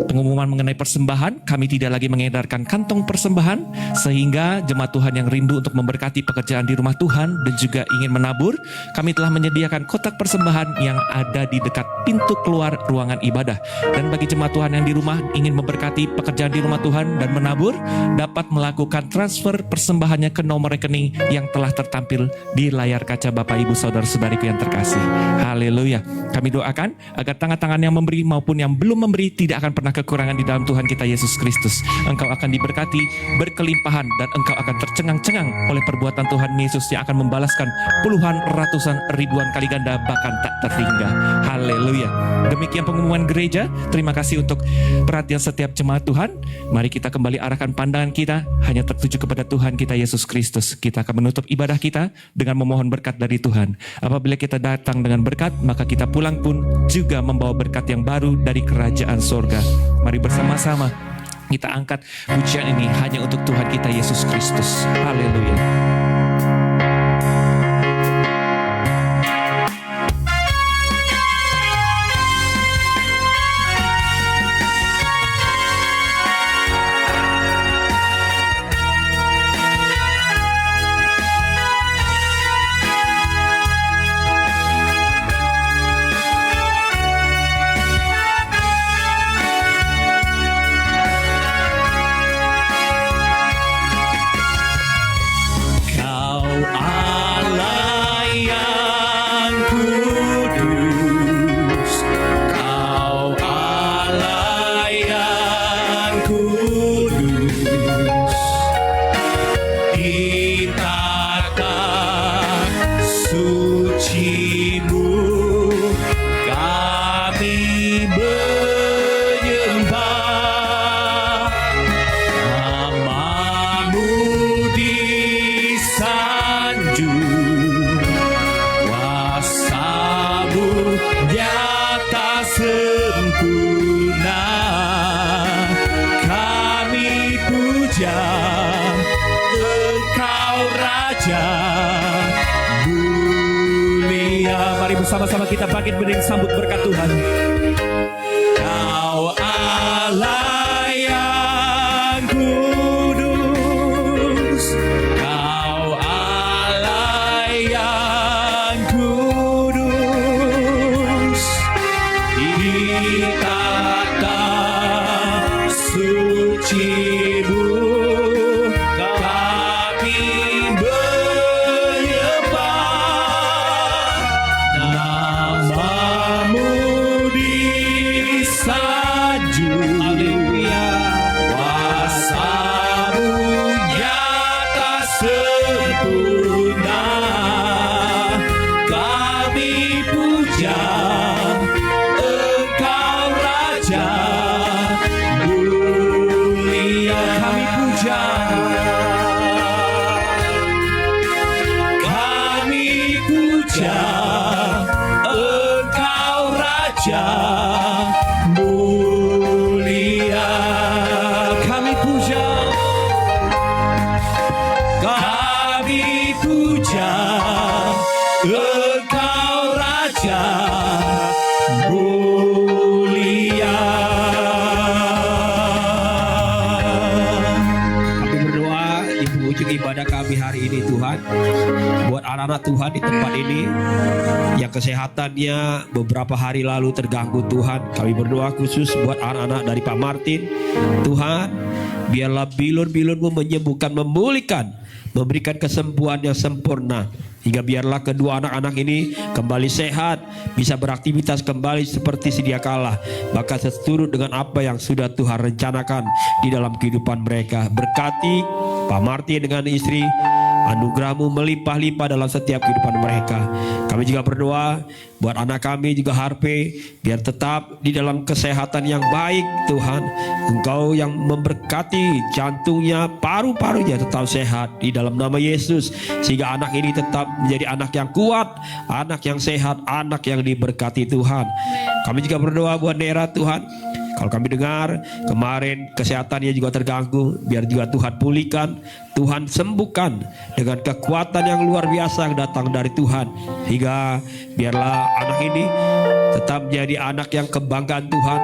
pengumuman mengenai persembahan, kami tidak lagi mengedarkan kantong persembahan, sehingga jemaat Tuhan yang rindu untuk memberkati pekerjaan di rumah Tuhan dan juga ingin menabur, kami telah menyediakan kotak persembahan yang ada di dekat pintu keluar ruangan ibadah. Dan bagi jemaat Tuhan yang di rumah ingin memberkati pekerjaan di rumah Tuhan dan menabur, dapat melakukan transfer persembahannya ke nomor rekening yang telah tertampil di layar kaca Bapak Ibu Saudara-saudariku yang terkasih. Haleluya. Kami doakan agar tangan-tangan yang memberi maupun yang belum memberi tidak akan pernah kekurangan di dalam Tuhan kita Yesus Kristus. Engkau akan diberkati berkelimpahan dan engkau akan tercengang-cengang oleh perbuatan Tuhan Yesus yang akan membalaskan puluhan, ratusan, ribuan kali ganda bahkan tak terhingga. Haleluya. Demikian pengumuman gereja. Terima kasih untuk perhatian setiap jemaat Tuhan. Mari kita kembali arahkan pandangan kita hanya tertuju kepada Tuhan kita Yesus Kristus. Kita akan menutup ibadah kita dengan memohon berkat dari Tuhan. Apabila kita datang dengan berkat, maka kita pulang pun juga membawa berkat yang baru dari kerajaan sorga. Mari bersama-sama kita angkat pujian ini hanya untuk Tuhan kita Yesus Kristus. Haleluya. Bersama-sama kita bangkit berdiri sambut berkat Tuhan. Kau Allah yang kudus, Kau Allah yang kudus, di tata suci-Mu kami anak-anak Tuhan di tempat ini yang kesehatannya beberapa hari lalu terganggu Tuhan. Kami berdoa khusus buat anak-anak dari Pak Martin. Tuhan, biarlah bilur-bilur-Mu menyembuhkan, memulihkan, memberikan kesembuhan yang sempurna. Hingga biarlah kedua anak-anak ini kembali sehat, bisa beraktivitas kembali seperti sedia kala, bahkan seturut dengan apa yang sudah Tuhan rencanakan di dalam kehidupan mereka. Berkati Pak Martin dengan istri, Anugerah-Mu melimpah-limpah dalam setiap kehidupan mereka. Kami juga berdoa buat anak kami juga Harpe, biar tetap di dalam kesehatan yang baik Tuhan. Engkau yang memberkati jantungnya, paru-parunya tetap sehat di dalam nama Yesus, sehingga anak ini tetap menjadi anak yang kuat, anak yang sehat, anak yang diberkati Tuhan. Kami juga berdoa buat Nera Tuhan. Kalau kami dengar kemarin kesehatannya juga terganggu, biar juga Tuhan pulihkan, Tuhan sembuhkan dengan kekuatan yang luar biasa yang datang dari Tuhan. Hingga biarlah anak ini tetap menjadi anak yang kebanggaan Tuhan,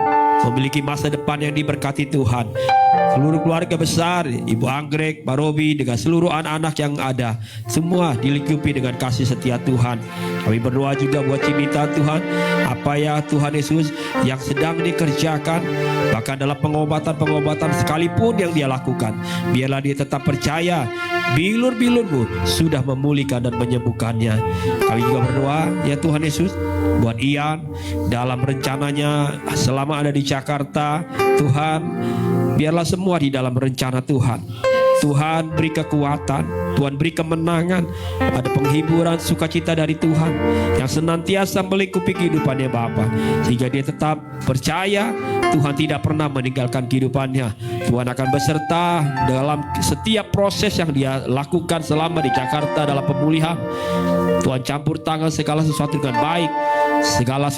memiliki masa depan yang diberkati Tuhan. Seluruh keluarga besar, Ibu Anggrek, Pak Robi, dengan seluruh anak-anak yang ada, semua dilingkupi dengan kasih setia Tuhan. Kami berdoa juga buat Cinita Tuhan, apa ya Tuhan Yesus yang sedang dikerjakan, bahkan dalam pengobatan-pengobatan sekalipun yang dia lakukan, biarlah dia tetap percaya bilur-bilur-Mu sudah memulihkan dan menyembuhkannya. Kami juga berdoa ya Tuhan Yesus buat Ian dalam rencananya selama ada di Jakarta, Tuhan biarlah semua di dalam rencana Tuhan. Tuhan beri kekuatan, Tuhan beri kemenangan, ada penghiburan, sukacita dari Tuhan yang senantiasa melingkupi kehidupannya Bapa, sehingga dia tetap percaya Tuhan tidak pernah meninggalkan kehidupannya. Tuhan akan beserta dalam setiap proses yang dia lakukan selama di Jakarta dalam pemulihan. Tuhan campur tangan segala sesuatu dengan baik, segala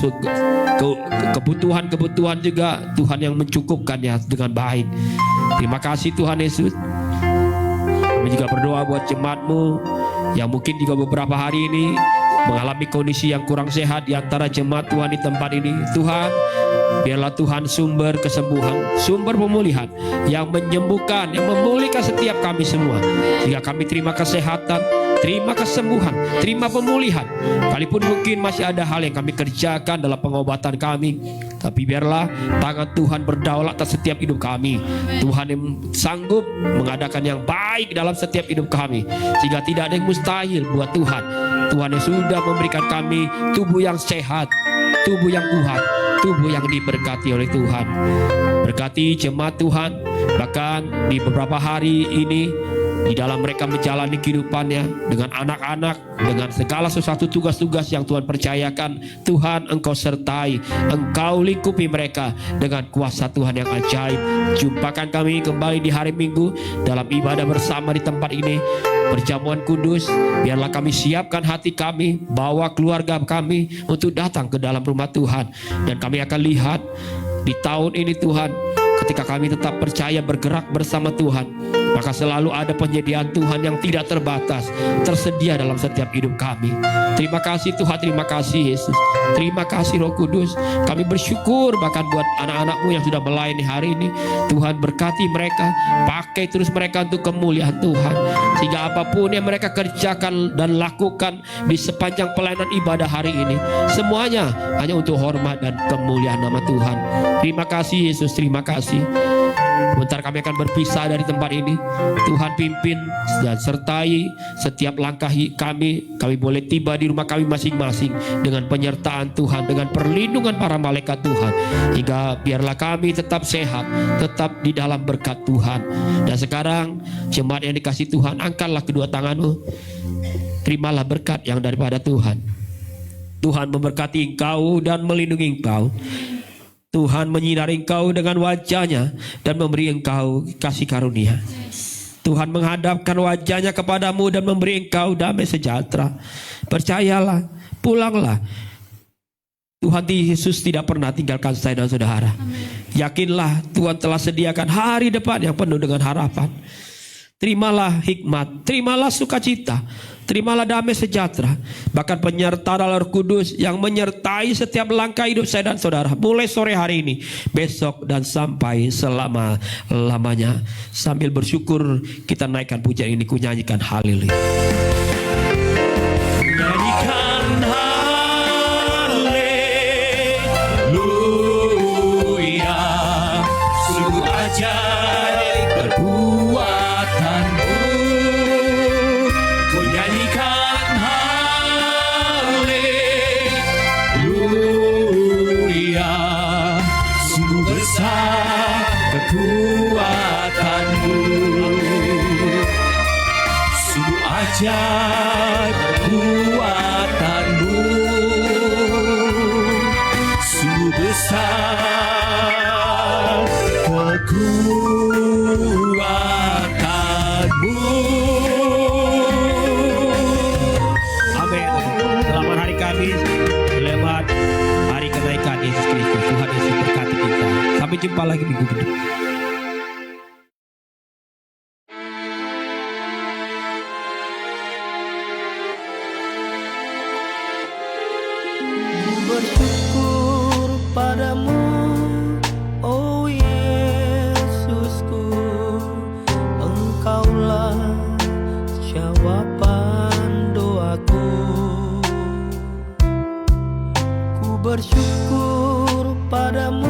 kebutuhan-kebutuhan juga Tuhan yang mencukupkannya dengan baik. Terima kasih Tuhan Yesus. Kami juga berdoa buat jemaat-Mu yang mungkin juga beberapa hari ini mengalami kondisi yang kurang sehat di antara jemaat Tuhan di tempat ini. Tuhan, biarlah Tuhan sumber kesembuhan, sumber pemulihan yang menyembuhkan, yang memulihkan setiap kami semua, sehingga kami terima kesehatan, terima kesembuhan, terima pemulihan. Kalaupun mungkin masih ada hal yang kami kerjakan dalam pengobatan kami, tapi biarlah tangan Tuhan berdaulat atas setiap hidup kami. Tuhan yang sanggup mengadakan yang baik dalam setiap hidup kami, sehingga tidak ada yang mustahil buat Tuhan. Tuhan yang sudah memberikan kami tubuh yang sehat, tubuh yang kuat, tubuh yang diberkati oleh Tuhan. Berkati jemaat Tuhan, bahkan di beberapa hari ini di dalam mereka menjalani kehidupannya dengan anak-anak, dengan segala sesuatu tugas-tugas yang Tuhan percayakan, Tuhan Engkau sertai, Engkau lingkupi mereka dengan kuasa Tuhan yang ajaib. Jumpakan kami kembali di hari Minggu dalam ibadah bersama di tempat ini, perjamuan kudus. Biarlah kami siapkan hati kami, bawa keluarga kami untuk datang ke dalam rumah Tuhan. Dan kami akan lihat di tahun ini Tuhan, ketika kami tetap percaya bergerak bersama Tuhan, maka selalu ada penyediaan Tuhan yang tidak terbatas tersedia dalam setiap hidup kami. Terima kasih Tuhan, terima kasih Yesus, terima kasih Roh Kudus. Kami bersyukur bahkan buat anak-anak-Mu yang sudah melayani hari ini. Tuhan berkati mereka, pakai terus mereka untuk kemuliaan Tuhan, sehingga apapun yang mereka kerjakan dan lakukan di sepanjang pelayanan ibadah hari ini, semuanya hanya untuk hormat dan kemuliaan nama Tuhan. Terima kasih Yesus, terima kasih. Sebentar kami akan berpisah dari tempat ini. Tuhan pimpin dan sertai setiap langkah kami. Kami boleh tiba di rumah kami masing-masing dengan penyertaan Tuhan, dengan perlindungan para malaikat Tuhan, hingga biarlah kami tetap sehat, tetap di dalam berkat Tuhan. Dan sekarang jemaat yang dikasih Tuhan, angkatlah kedua tanganmu, terimalah berkat yang daripada Tuhan. Tuhan memberkati engkau dan melindungi engkau. Tuhan menyinari engkau dengan wajah-Nya dan memberi engkau kasih karunia. Tuhan menghadapkan wajah-Nya kepadamu dan memberi engkau damai sejahtera. Percayalah, pulanglah. Tuhan Yesus tidak pernah tinggalkan saya dan saudara. Yakinlah Tuhan telah sediakan hari depan yang penuh dengan harapan. Terimalah hikmat, terimalah sukacita, terimalah damai sejahtera, bahkan penyertaan Roh Kudus yang menyertai setiap langkah hidup saya dan saudara, mulai sore hari ini, besok dan sampai selama-lamanya. Sambil bersyukur kita naikkan pujian ini, ku nyanyikan haleluya. Nyanyikan haleluya, sungguh ajaib perbuatanmu. Ku nyanyikan haleluya, sungguh besar kekuatanmu. Sungguh ajaib dahsyat kuatanmu, sungguh besar kekuatanmu. Amin. Selamat hari Kamis, selamat hari kenaikan Yesus Kristus. Tuhan Yesus berkati kita. Sampai jumpa lagi minggu depan. Bersyukur padamu, oh Yesusku, Engkaulah jawaban doaku. Ku bersyukur padamu,